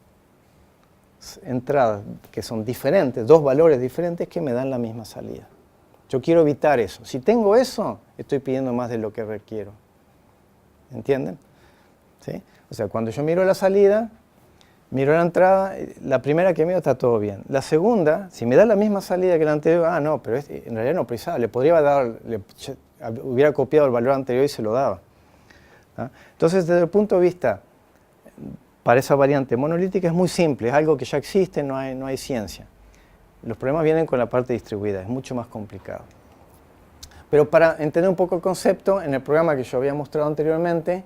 entradas que son diferentes, dos valores diferentes que me dan la misma salida. Yo quiero evitar eso. Si tengo eso, estoy pidiendo más de lo que requiero. ¿Entienden? ¿Sí? O sea, cuando yo miro la salida, miro la entrada, la primera que miro está todo bien. La segunda, si me da la misma salida que la anterior, no, pero en realidad no precisaba, hubiera copiado el valor anterior y se lo daba. ¿Ah? Entonces, desde el punto de vista, para esa variante monolítica es muy simple, es algo que ya existe, no hay ciencia. Los problemas vienen con la parte distribuida, es mucho más complicado. Pero para entender un poco el concepto, en el programa que yo había mostrado anteriormente,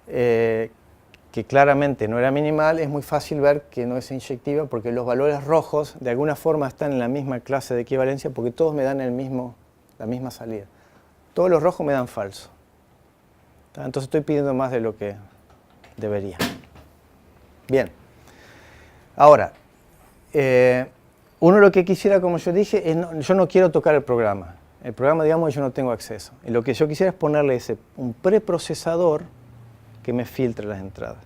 que claramente no era minimal, es muy fácil ver que no es inyectiva porque los valores rojos de alguna forma están en la misma clase de equivalencia porque todos me dan la misma salida. Todos los rojos me dan falso. Entonces estoy pidiendo más de lo que debería. Bien. Ahora, uno lo que quisiera, como yo dije, es yo no quiero tocar el programa. El programa, digamos, yo no tengo acceso. Y lo que yo quisiera es ponerle un preprocesador que me filtre las entradas.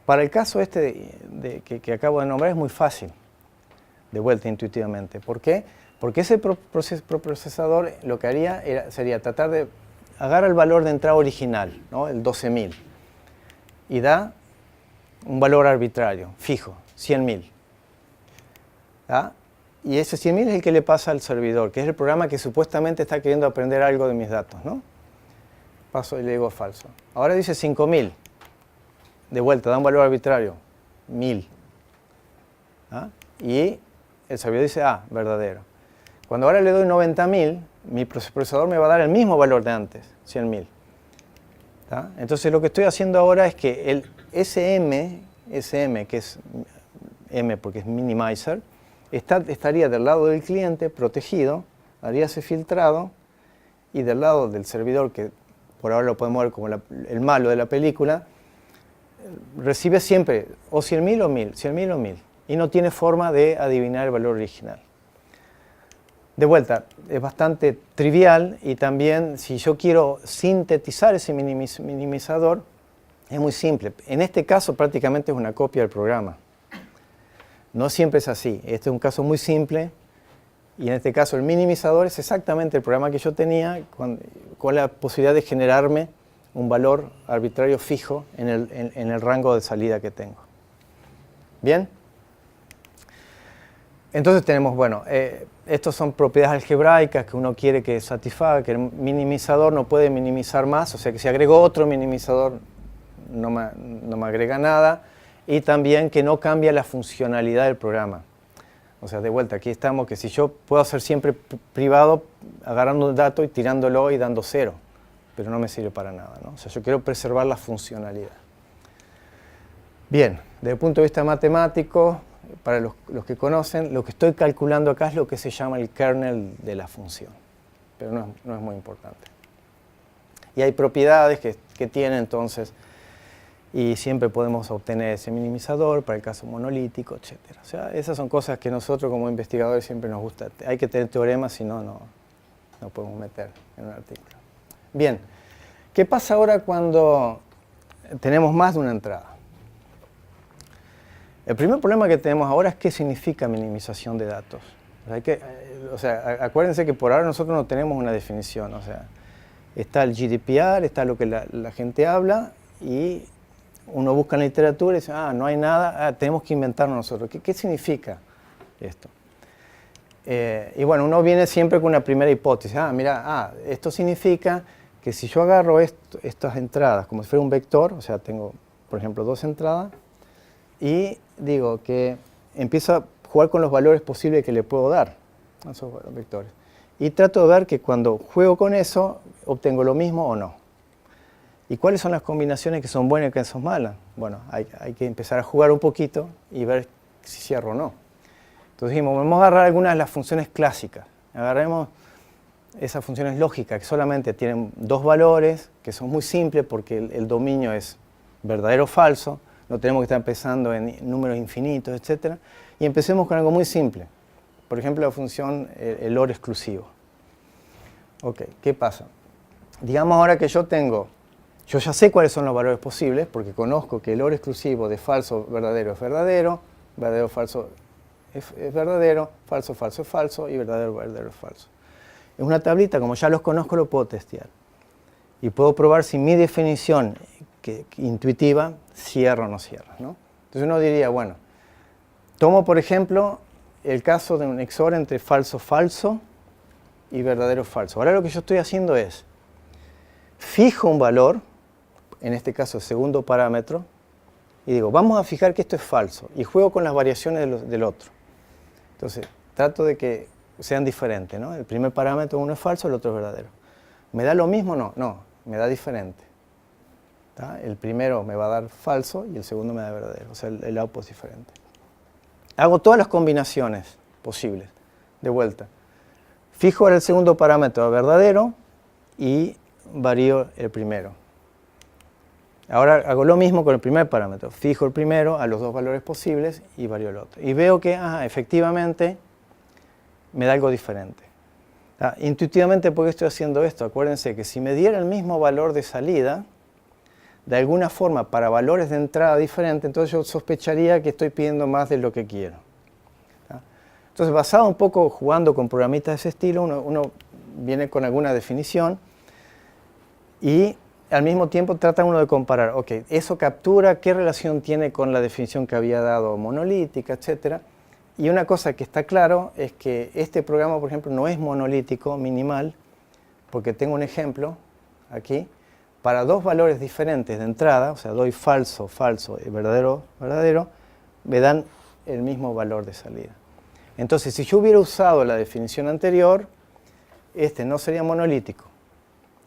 Para el caso que acabo de nombrar es muy fácil, de vuelta intuitivamente. ¿Por qué? Porque ese preprocesador lo que haría sería tratar de agarrar el valor de entrada original, ¿no? El 12.000, y da un valor arbitrario, fijo, 100.000. ¿Ah? Y ese 100.000 es el que le pasa al servidor, que es el programa que supuestamente está queriendo aprender algo de mis datos, ¿no? Paso y le digo falso. Ahora dice 5.000. De vuelta, da un valor arbitrario, 1.000. ¿Ah? Y el servidor dice, verdadero. Cuando ahora le doy 90.000, mi procesador me va a dar el mismo valor de antes, 100.000. ¿Ah? Entonces lo que estoy haciendo ahora es que el SM, que es M porque es minimizer, estaría del lado del cliente protegido, haría ese filtrado, y del lado del servidor, que por ahora lo podemos ver como el malo de la película, recibe siempre o 100.000 o 1.000, 100.000 o 1.000, y no tiene forma de adivinar el valor original. De vuelta, es bastante trivial, y también si yo quiero sintetizar ese minimizador, es muy simple. En este caso prácticamente es una copia del programa. No siempre es así. Este es un caso muy simple, y en este caso el minimizador es exactamente el programa que yo tenía con la posibilidad de generarme un valor arbitrario fijo en el rango de salida que tengo. ¿Bien? Entonces tenemos, estas son propiedades algebraicas que uno quiere que satisfaga, que el minimizador no puede minimizar más, o sea que si agrego otro minimizador no me agrega nada, y también que no cambia la funcionalidad del programa. O sea, de vuelta, aquí estamos que si yo puedo hacer siempre privado, agarrando un dato y tirándolo y dando 0, pero no me sirve para nada, ¿no? O sea, yo quiero preservar la funcionalidad. Bien, desde el punto de vista matemático, para los que conocen, lo que estoy calculando acá es lo que se llama el kernel de la función, pero no es muy importante. Y hay propiedades que tiene entonces, y siempre podemos obtener ese minimizador para el caso monolítico, etc. O sea, esas son cosas que nosotros como investigadores siempre nos gusta. Hay que tener teoremas, si no, no podemos meter en un artículo. Bien, ¿qué pasa ahora cuando tenemos más de una entrada? El primer problema que tenemos ahora es qué significa minimización de datos. Acuérdense que por ahora nosotros no tenemos una definición. O sea, está el GDPR, está lo que la gente habla y uno busca en la literatura y dice, no hay nada, tenemos que inventarlo nosotros. ¿Qué significa esto? Y bueno, uno viene siempre con una primera hipótesis. Esto significa que si yo agarro estas entradas como si fuera un vector, o sea, tengo, por ejemplo, 2 entradas, y digo que empiezo a jugar con los valores posibles que le puedo dar a esos vectores. Y trato de ver que cuando juego con eso, obtengo lo mismo o no. ¿Y cuáles son las combinaciones que son buenas y que son malas? Bueno, hay que empezar a jugar un poquito y ver si cierro o no. Entonces dijimos, vamos a agarrar algunas de las funciones clásicas. Agarremos esas funciones lógicas que solamente tienen 2 valores, que son muy simples porque el dominio es verdadero o falso. No tenemos que estar empezando en números infinitos, etc. Y empecemos con algo muy simple. Por ejemplo, la función el OR exclusivo. Ok, ¿qué pasa? Digamos ahora que yo ya sé cuáles son los valores posibles, porque conozco que el OR exclusivo de falso, verdadero es verdadero, verdadero, falso es verdadero, falso, falso es falso y verdadero, verdadero es falso. Es una tablita, como ya los conozco, lo puedo testear. Y puedo probar si mi definición intuitiva cierra o no cierra, ¿no? Entonces uno diría, bueno, tomo por ejemplo el caso de un XOR entre falso, falso y verdadero, falso. Ahora lo que yo estoy haciendo es, fijo un valor, en este caso el segundo parámetro, y digo, vamos a fijar que esto es falso, y juego con las variaciones del otro. Entonces, trato de que sean diferentes, ¿no? El primer parámetro, uno es falso, el otro es verdadero. ¿Me da lo mismo? No, me da diferente. ¿Tá? El primero me va a dar falso y el segundo me da verdadero, o sea, el output es diferente. Hago todas las combinaciones posibles, de vuelta. Fijo ahora el segundo parámetro a verdadero y varío el primero. Ahora hago lo mismo con el primer parámetro. Fijo el primero a los 2 valores posibles y varío el otro. Y veo que, efectivamente, me da algo diferente. Intuitivamente, ¿por qué estoy haciendo esto? Acuérdense que si me diera el mismo valor de salida, de alguna forma, para valores de entrada diferentes, entonces yo sospecharía que estoy pidiendo más de lo que quiero. Entonces, basado un poco jugando con programitas de ese estilo, uno viene con alguna definición y al mismo tiempo trata uno de comparar, ok, eso captura, qué relación tiene con la definición que había dado monolítica, etc. Y una cosa que está claro es que este programa, por ejemplo, no es monolítico, minimal, porque tengo un ejemplo aquí, para 2 valores diferentes de entrada, o sea, doy falso, falso y verdadero, verdadero, me dan el mismo valor de salida. Entonces, si yo hubiera usado la definición anterior, este no sería monolítico,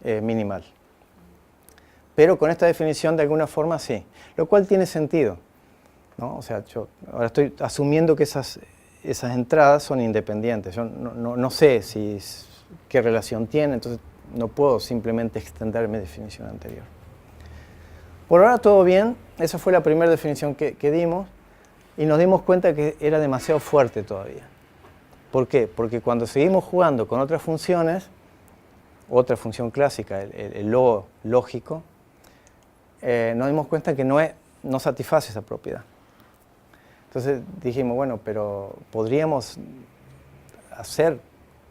minimal. Pero con esta definición, de alguna forma, sí. Lo cual tiene sentido, ¿no? O sea, yo ahora estoy asumiendo que esas entradas son independientes. Yo no sé qué relación tienen, entonces no puedo simplemente extender mi definición anterior. Por ahora todo bien. Esa fue la primera definición que dimos. Y nos dimos cuenta que era demasiado fuerte todavía. ¿Por qué? Porque cuando seguimos jugando con otras funciones, otra función clásica, el lógico, nos dimos cuenta que no satisface esa propiedad. Entonces dijimos, bueno, pero podríamos hacer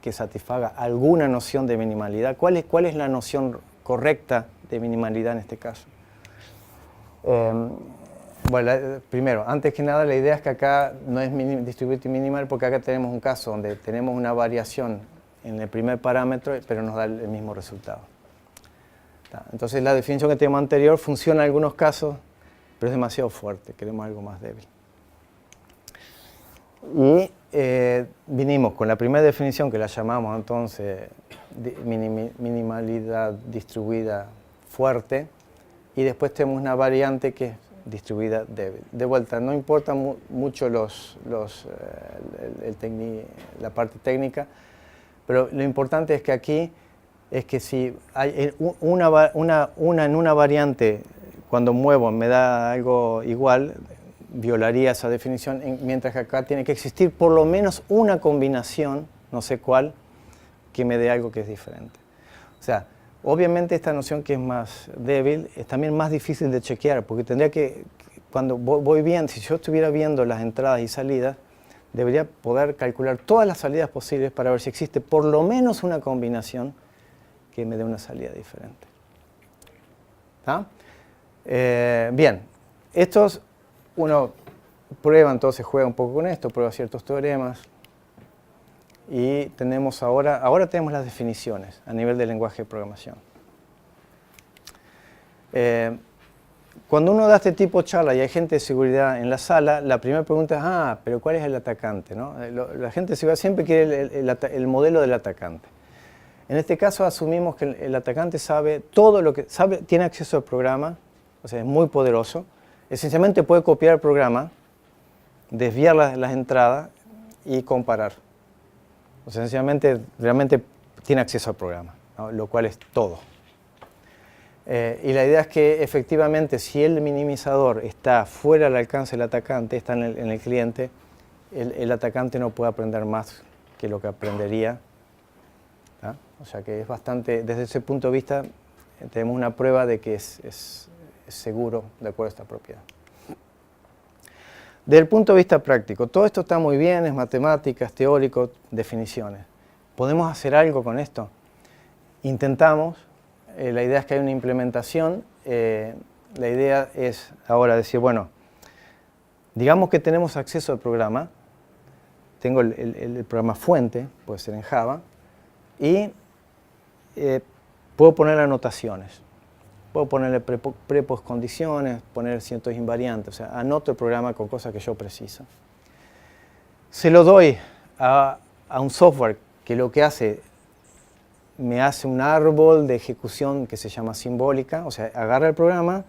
que satisfaga alguna noción de minimalidad. ¿Cuál es la noción correcta de minimalidad en este caso? Bueno, primero, antes que nada, la idea es que acá no es distributed minimal porque acá tenemos un caso donde tenemos una variación en el primer parámetro, pero nos da el mismo resultado. Entonces la definición que tenemos anterior funciona en algunos casos, pero es demasiado fuerte, queremos algo más débil. Y vinimos con la primera definición que la llamamos entonces minimalidad distribuida fuerte, y después tenemos una variante que es distribuida débil. De vuelta, no importa mucho la parte técnica, pero lo importante es que aquí es que si hay en una variante, cuando muevo me da algo igual, violaría esa definición, mientras que acá tiene que existir por lo menos una combinación, no sé cuál, que me dé algo que es diferente. O sea, obviamente esta noción que es más débil es también más difícil de chequear, porque tendría que, cuando voy viendo, si yo estuviera viendo las entradas y salidas, debería poder calcular todas las salidas posibles para ver si existe por lo menos una combinación que me dé una salida diferente. ¿Ah? Bien, estos uno prueba, entonces juega un poco con esto, prueba ciertos teoremas y tenemos ahora tenemos las definiciones a nivel del lenguaje de programación. Cuando uno da este tipo de charla y hay gente de seguridad en la sala, la primera pregunta es, pero ¿cuál es el atacante? ¿No? La gente de seguridad siempre quiere el modelo del atacante. En este caso asumimos que el atacante sabe todo lo que sabe, tiene acceso al programa, o sea, es muy poderoso. Esencialmente puede copiar el programa, desviar las entradas y comparar. O sea, esencialmente realmente tiene acceso al programa, ¿no? Lo cual es todo. Y la idea es que efectivamente si el minimizador está fuera del alcance del atacante, está en el cliente, el atacante no puede aprender más que lo que aprendería. O sea que es bastante, desde ese punto de vista, tenemos una prueba de que es seguro de acuerdo a esta propiedad. Desde el punto de vista práctico, todo esto está muy bien, es matemáticas, teórico, definiciones. ¿Podemos hacer algo con esto? Intentamos, la idea es que hay una implementación, la idea es ahora decir, bueno, digamos que tenemos acceso al programa, tengo el programa fuente, puede ser en Java, y puedo poner anotaciones. Puedo ponerle pre-postcondiciones, poner ciertos invariantes, o sea, anoto el programa con cosas que yo preciso. Se lo doy a un software que lo que hace, me hace un árbol de ejecución que se llama simbólica, o sea, agarra el programa,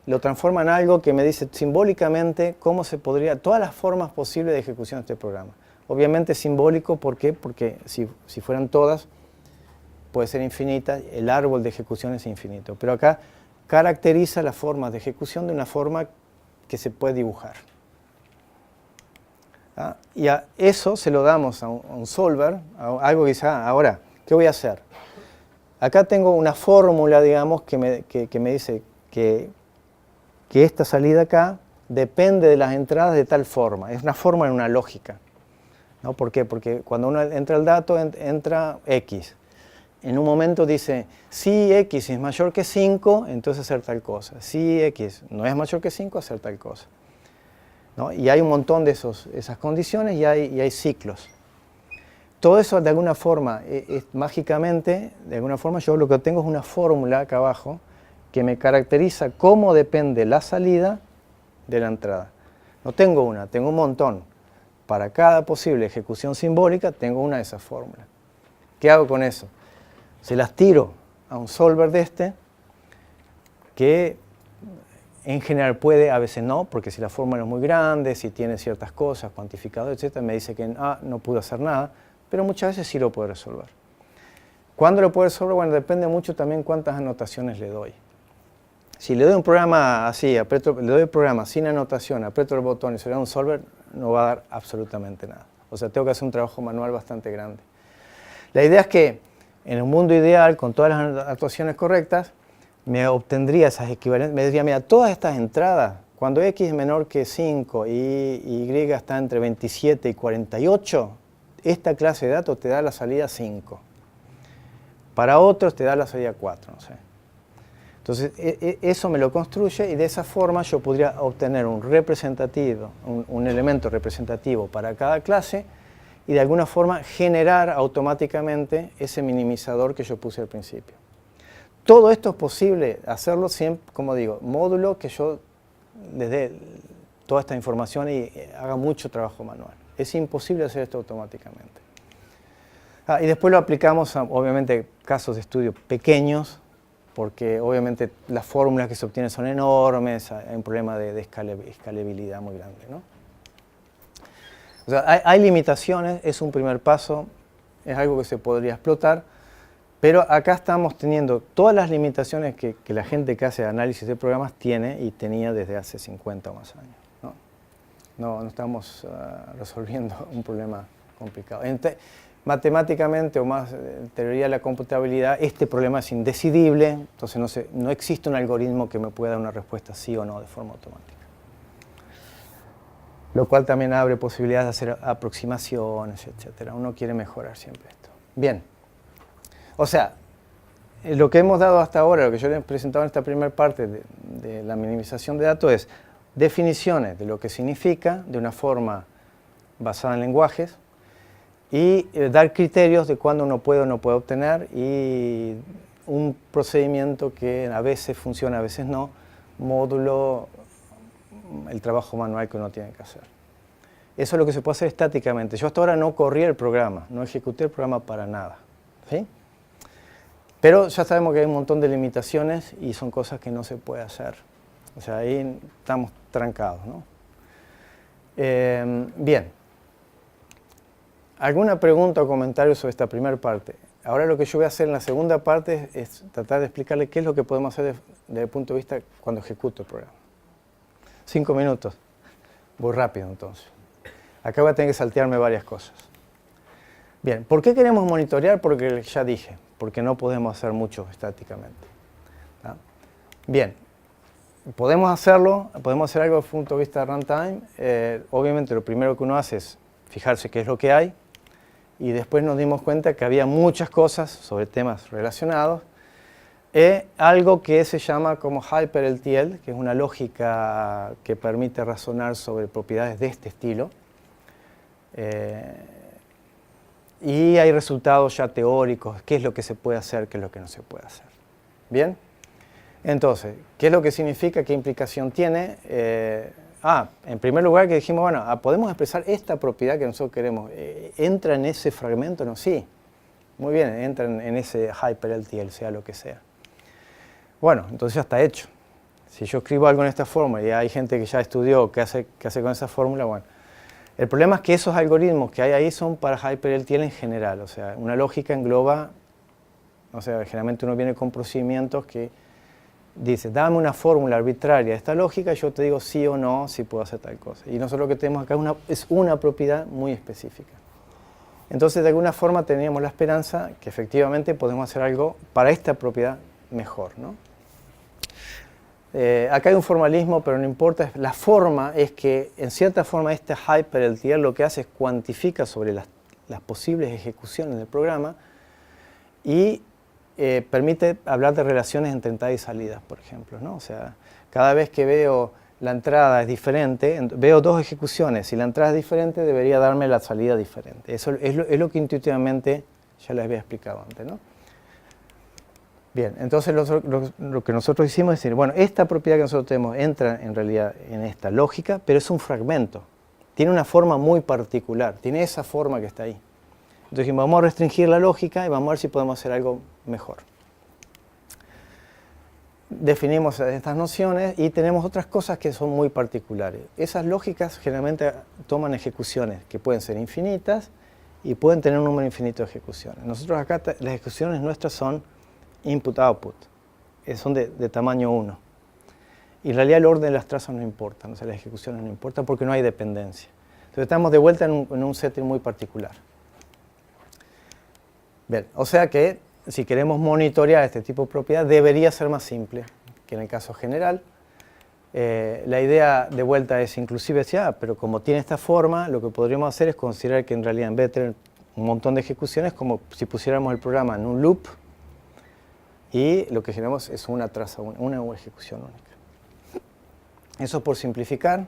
lo transforma en algo que me dice simbólicamente cómo se podría, todas las formas posibles de ejecución de este programa. Obviamente simbólico, ¿por qué? Porque si fueran todas, puede ser infinita, el árbol de ejecución es infinito. Pero acá caracteriza las formas de ejecución de una forma que se puede dibujar. Y a eso se lo damos a un solver, a algo que dice, ahora, ¿qué voy a hacer? Acá tengo una fórmula, digamos, que me dice que esta salida acá depende de las entradas de tal forma. Es una forma en una lógica, ¿no? ¿Por qué? Porque cuando uno entra el dato, entra X. En un momento dice, si X es mayor que 5, entonces hacer tal cosa. Si X no es mayor que 5, hacer tal cosa, ¿no? Y hay un montón de esas condiciones y hay ciclos. Todo eso de alguna forma, mágicamente, de alguna forma yo lo que tengo es una fórmula acá abajo que me caracteriza cómo depende la salida de la entrada. No tengo una, tengo un montón. Para cada posible ejecución simbólica tengo una de esas fórmulas. ¿Qué hago con eso? Se las tiro a un solver de este, que en general puede, a veces no, porque si la fórmula es muy grande, si tiene ciertas cosas, cuantificadores, etc., me dice que no pudo hacer nada, pero muchas veces sí lo puede resolver. ¿Cuándo lo puede resolver? Bueno, depende mucho también cuántas anotaciones le doy. Si le doy un programa así, le doy el programa sin anotación, aprieto el botón y se le da un solver, no va a dar absolutamente nada. O sea, tengo que hacer un trabajo manual bastante grande. La idea es que en un mundo ideal, con todas las actuaciones correctas, me obtendría esas equivalencias. Me diría, mira, todas estas entradas, cuando X es menor que 5 y Y está entre 27 y 48, esta clase de datos te da la salida 5. Para otros te da la salida 4, no sé. Entonces, eso me lo construye y de esa forma yo podría obtener un elemento representativo para cada clase y de alguna forma generar automáticamente ese minimizador que yo puse al principio. Todo esto es posible hacerlo siempre, como digo, módulo que yo les dé toda esta información y haga mucho trabajo manual. Es imposible hacer esto automáticamente. Y después lo aplicamos a, obviamente, casos de estudio pequeños, porque obviamente las fórmulas que se obtienen son enormes, hay un problema de escalabilidad muy grande, ¿no? O sea, hay limitaciones, es un primer paso, es algo que se podría explotar, Pero acá estamos teniendo todas las limitaciones que la gente que hace análisis de programas tiene y tenía desde hace 50 o más años. No estamos resolviendo un problema complicado. Matemáticamente o más en teoría de la computabilidad, este problema es indecidible, entonces no existe un algoritmo que me pueda dar una respuesta sí o no de forma automática. Lo cual también abre posibilidades de hacer aproximaciones, etc. Uno quiere mejorar siempre esto. Bien. O sea, lo que hemos dado hasta ahora, lo que yo les he presentado en esta primera parte de la minimización de datos es definiciones de lo que significa de una forma basada en lenguajes y dar criterios de cuándo uno puede o no puede obtener y un procedimiento que a veces funciona, a veces no, módulo el trabajo manual que uno tiene que hacer. Eso es lo que se puede hacer estáticamente. Yo hasta ahora no corrí el programa, no ejecuté el programa para nada. ¿Sí? Pero ya sabemos que hay un montón de limitaciones y son cosas que no se puede hacer. O sea, ahí estamos trancados, ¿no? Bien. ¿Alguna pregunta o comentario sobre esta primera parte? Ahora lo que yo voy a hacer en la segunda parte es tratar de explicarle qué es lo que podemos hacer desde el punto de vista cuando ejecuto el programa. 5 minutos. Voy rápido entonces. Acá voy a tener que saltearme varias cosas. Bien, ¿por qué queremos monitorear? Porque ya dije, porque no podemos hacer mucho estáticamente. ¿Tá? Bien, podemos hacerlo, podemos hacer algo desde el punto de vista de runtime. Obviamente lo primero que uno hace es fijarse qué es lo que hay y después nos dimos cuenta que había muchas cosas sobre temas relacionados. Algo que se llama como HyperLTL, que es una lógica que permite razonar sobre propiedades de este estilo. Y hay resultados ya teóricos, qué es lo que se puede hacer, qué es lo que no se puede hacer. ¿Bien? Entonces, ¿qué es lo que significa? ¿Qué implicación tiene? En primer lugar que dijimos, bueno, podemos expresar esta propiedad que nosotros queremos. ¿Entra en ese fragmento? No, sí. Muy bien, entra en ese HyperLTL, sea lo que sea. Bueno, entonces ya está hecho. Si yo escribo algo en esta fórmula y hay gente que ya estudió qué hace con esa fórmula, bueno. El problema es que esos algoritmos que hay ahí son para HyperLTL en general. O sea, una lógica engloba, o sea, generalmente uno viene con procedimientos que dice, dame una fórmula arbitraria de esta lógica y yo te digo sí o no si puedo hacer tal cosa. Y nosotros lo que tenemos acá es una propiedad muy específica. Entonces, de alguna forma teníamos la esperanza que efectivamente podemos hacer algo para esta propiedad mejor, ¿no? Acá hay un formalismo, pero no importa. La forma es que, en cierta forma, este HyperLTL lo que hace es cuantifica sobre las posibles ejecuciones del programa y permite hablar de relaciones entre entrada y salidas, por ejemplo, ¿no? O sea, cada vez que veo la entrada es diferente, veo dos ejecuciones. Si la entrada es diferente, debería darme la salida diferente. Eso es lo que intuitivamente ya les había explicado antes, ¿no? Bien, entonces lo que nosotros hicimos es decir, bueno, esta propiedad que nosotros tenemos entra en realidad en esta lógica, pero es un fragmento. Tiene una forma muy particular, tiene esa forma que está ahí. Entonces dijimos, vamos a restringir la lógica y vamos a ver si podemos hacer algo mejor. Definimos estas nociones y tenemos otras cosas que son muy particulares. Esas lógicas generalmente toman ejecuciones que pueden ser infinitas y pueden tener un número infinito de ejecuciones. Nosotros acá las ejecuciones nuestras son input-output, son de tamaño 1. Y en realidad el orden de las trazas no importa, o sea, las ejecuciones no importan porque no hay dependencia. Entonces estamos de vuelta en un setting muy particular. Bien, o sea que si queremos monitorear este tipo de propiedad debería ser más simple que en el caso general. La idea de vuelta es inclusive decir, pero como tiene esta forma, lo que podríamos hacer es considerar que en realidad en vez de tener un montón de ejecuciones, como si pusiéramos el programa en un loop, y lo que generamos es una traza, una ejecución única. Eso por simplificar.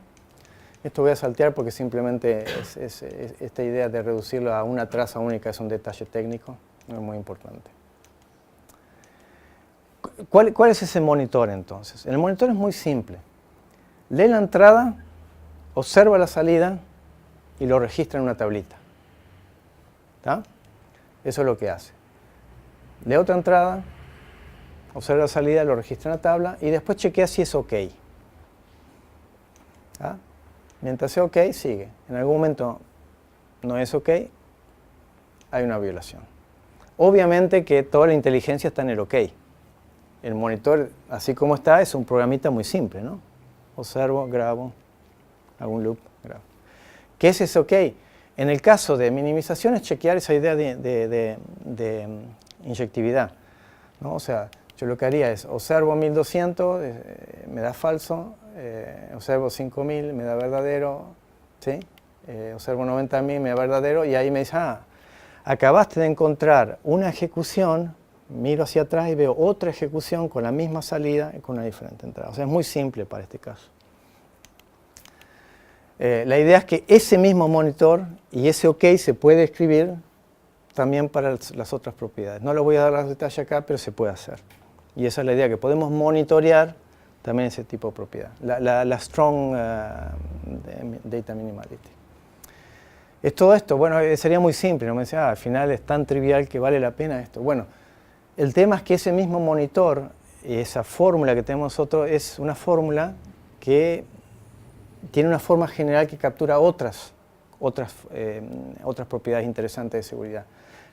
Esto voy a saltear porque simplemente es esta idea de reducirlo a una traza única es un detalle técnico, no es muy importante. ¿Cuál es ese monitor entonces? El monitor es muy simple. Lee la entrada, observa la salida y lo registra en una tablita. ¿Tá? Eso es lo que hace. Lee otra entrada, observa la salida, lo registra en la tabla y después chequea si es OK. ¿Ah? Mientras sea OK, sigue. En algún momento no es OK, hay una violación. Obviamente que toda la inteligencia está en el OK. El monitor, así como está, es un programita muy simple, ¿no? Observo, grabo, hago un loop, grabo. ¿Qué es ese OK? En el caso de minimización es chequear esa idea de inyectividad, ¿no? O sea, yo lo que haría es observo 1200, me da falso, observo 5000, me da verdadero, ¿sí? Observo 90.000, me da verdadero, y ahí me dice, acabaste de encontrar una ejecución, miro hacia atrás y veo otra ejecución con la misma salida y con una diferente entrada. O sea, es muy simple para este caso. La idea es que ese mismo monitor y ese OK se puede escribir también para las otras propiedades. No les voy a dar los detalles acá, pero se puede hacer. Y esa es la idea, que podemos monitorear también ese tipo de propiedad. La strong data minimality. Es todo esto, bueno, sería muy simple, no me decía, al final es tan trivial que vale la pena esto. Bueno, el tema es que ese mismo monitor, esa fórmula que tenemos nosotros, es una fórmula que tiene una forma general que captura otras propiedades interesantes de seguridad.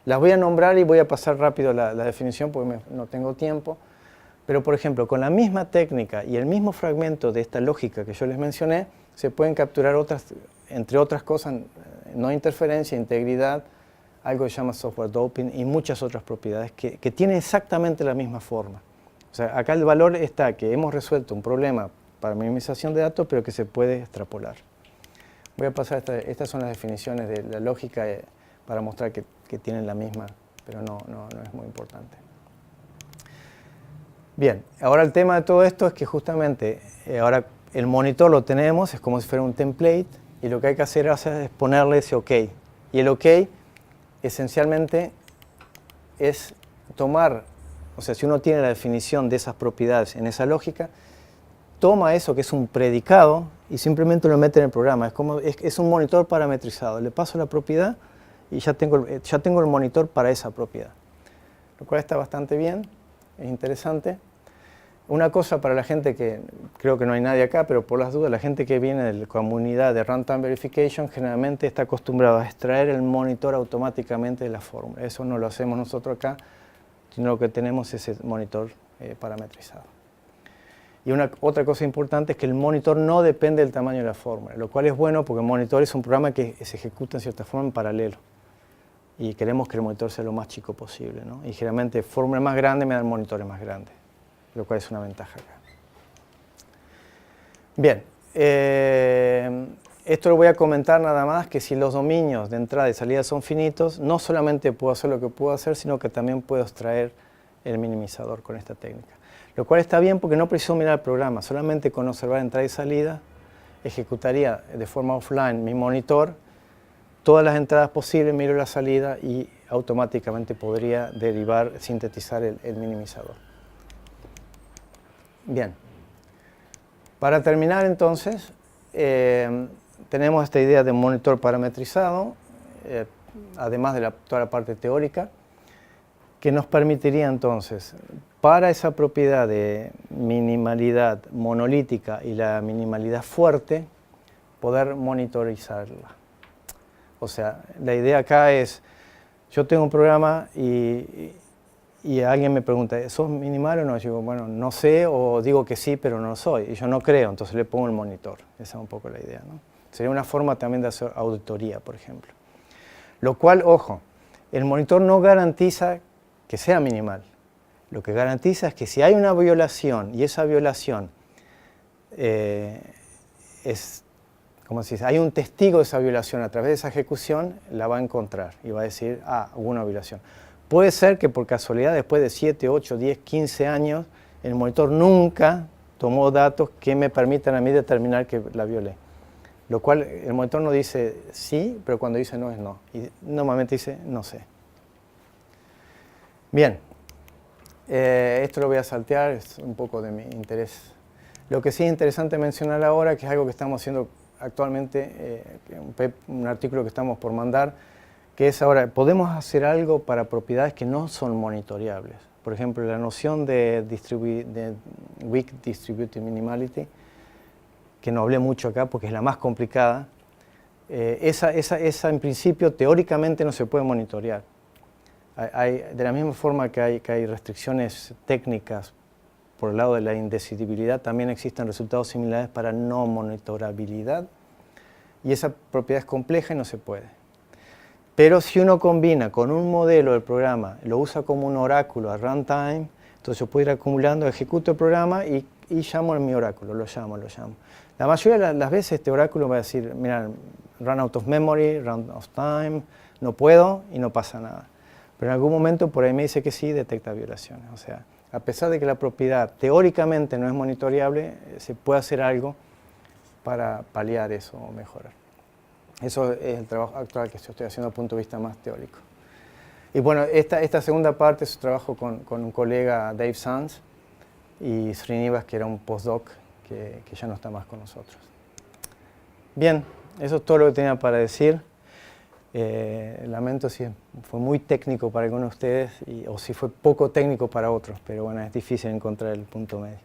Las voy a nombrar y voy a pasar rápido la definición porque no tengo tiempo. Pero, por ejemplo, con la misma técnica y el mismo fragmento de esta lógica que yo les mencioné, se pueden capturar entre otras cosas, no interferencia, integridad, algo que se llama software doping y muchas otras propiedades que tienen exactamente la misma forma. O sea, acá el valor está que hemos resuelto un problema para minimización de datos, pero que se puede extrapolar. Voy a pasar, estas son las definiciones de la lógica para mostrar que tienen la misma, pero no es muy importante. Bien, ahora el tema de todo esto es que justamente ahora el monitor lo tenemos, es como si fuera un template, y lo que hay que hacer es ponerle ese OK. Y el OK esencialmente es tomar, o sea, si uno tiene la definición de esas propiedades en esa lógica, toma eso que es un predicado y simplemente lo mete en el programa. Es un monitor parametrizado. Le paso la propiedad y ya tengo el monitor para esa propiedad. Lo cual está bastante bien, es interesante. Una cosa para la gente que, creo que no hay nadie acá, pero por las dudas, la gente que viene de la comunidad de Runtime Verification generalmente está acostumbrada a extraer el monitor automáticamente de la fórmula. Eso no lo hacemos nosotros acá, sino lo que tenemos es el monitor parametrizado. Y otra cosa importante es que el monitor no depende del tamaño de la fórmula, lo cual es bueno porque el monitor es un programa que se ejecuta en cierta forma en paralelo. Y queremos que el monitor sea lo más chico posible, ¿no? Y generalmente fórmulas más grandes me dan monitores más grandes, lo cual es una ventaja acá. Bien, esto lo voy a comentar nada más, que si los dominios de entrada y salida son finitos, no solamente puedo hacer lo que puedo hacer, sino que también puedo extraer el minimizador con esta técnica. Lo cual está bien porque no preciso mirar el programa, solamente con observar entrada y salida, ejecutaría de forma offline mi monitor, todas las entradas posibles, miro la salida y automáticamente podría sintetizar el minimizador. Bien, para terminar entonces, tenemos esta idea de monitor parametrizado, además de toda la parte teórica, que nos permitiría entonces, para esa propiedad de minimalidad monolítica y la minimalidad fuerte, poder monitorizarla. O sea, la idea acá es, yo tengo un programa y alguien me pregunta, ¿sos minimal o no? Yo digo, bueno, no sé, o digo que sí, pero no soy. Y yo no creo, entonces le pongo el monitor. Esa es un poco la idea, ¿no? Sería una forma también de hacer auditoría, por ejemplo. Lo cual, ojo, el monitor no garantiza que sea minimal. Lo que garantiza es que si hay una violación y esa violación como se dice, hay un testigo de esa violación a través de esa ejecución, la va a encontrar y va a decir, hubo una violación. Puede ser que por casualidad después de 7, 8, 10, 15 años, el monitor nunca tomó datos que me permitan a mí determinar que la violé. Lo cual el monitor no dice sí, pero cuando dice no es no. Y normalmente dice no sé. Bien, esto lo voy a saltear, es un poco de mi interés. Lo que sí es interesante mencionar ahora, que es algo que estamos haciendo actualmente, un artículo que estamos por mandar, que es ahora, podemos hacer algo para propiedades que no son monitoreables. Por ejemplo, la noción de Weak Distributed Minimality, que no hablé mucho acá porque es la más complicada, esa en principio teóricamente no se puede monitorear. De la misma forma que hay restricciones técnicas por el lado de la indecidibilidad, también existen resultados similares para no monitorabilidad, y esa propiedad es compleja y no se puede. Pero si uno combina con un modelo del programa, lo usa como un oráculo a runtime, entonces yo puedo ir acumulando, ejecuto el programa y llamo a mi oráculo, lo llamo. La mayoría de las veces este oráculo va a decir, mira, run out of memory, run out of time, no puedo y no pasa nada. Pero en algún momento por ahí me dice que sí, detecta violaciones. O sea, a pesar de que la propiedad teóricamente no es monitoreable, se puede hacer algo para paliar eso o mejorar. Eso es el trabajo actual que yo estoy haciendo desde el punto de vista más teórico. Y bueno, esta segunda parte es un trabajo con un colega, Dave Sanz, y Srinivas, que era un postdoc que ya no está más con nosotros. Bien, eso es todo lo que tenía para decir. Lamento si fue muy técnico para algunos de ustedes o si fue poco técnico para otros, pero bueno, es difícil encontrar el punto medio.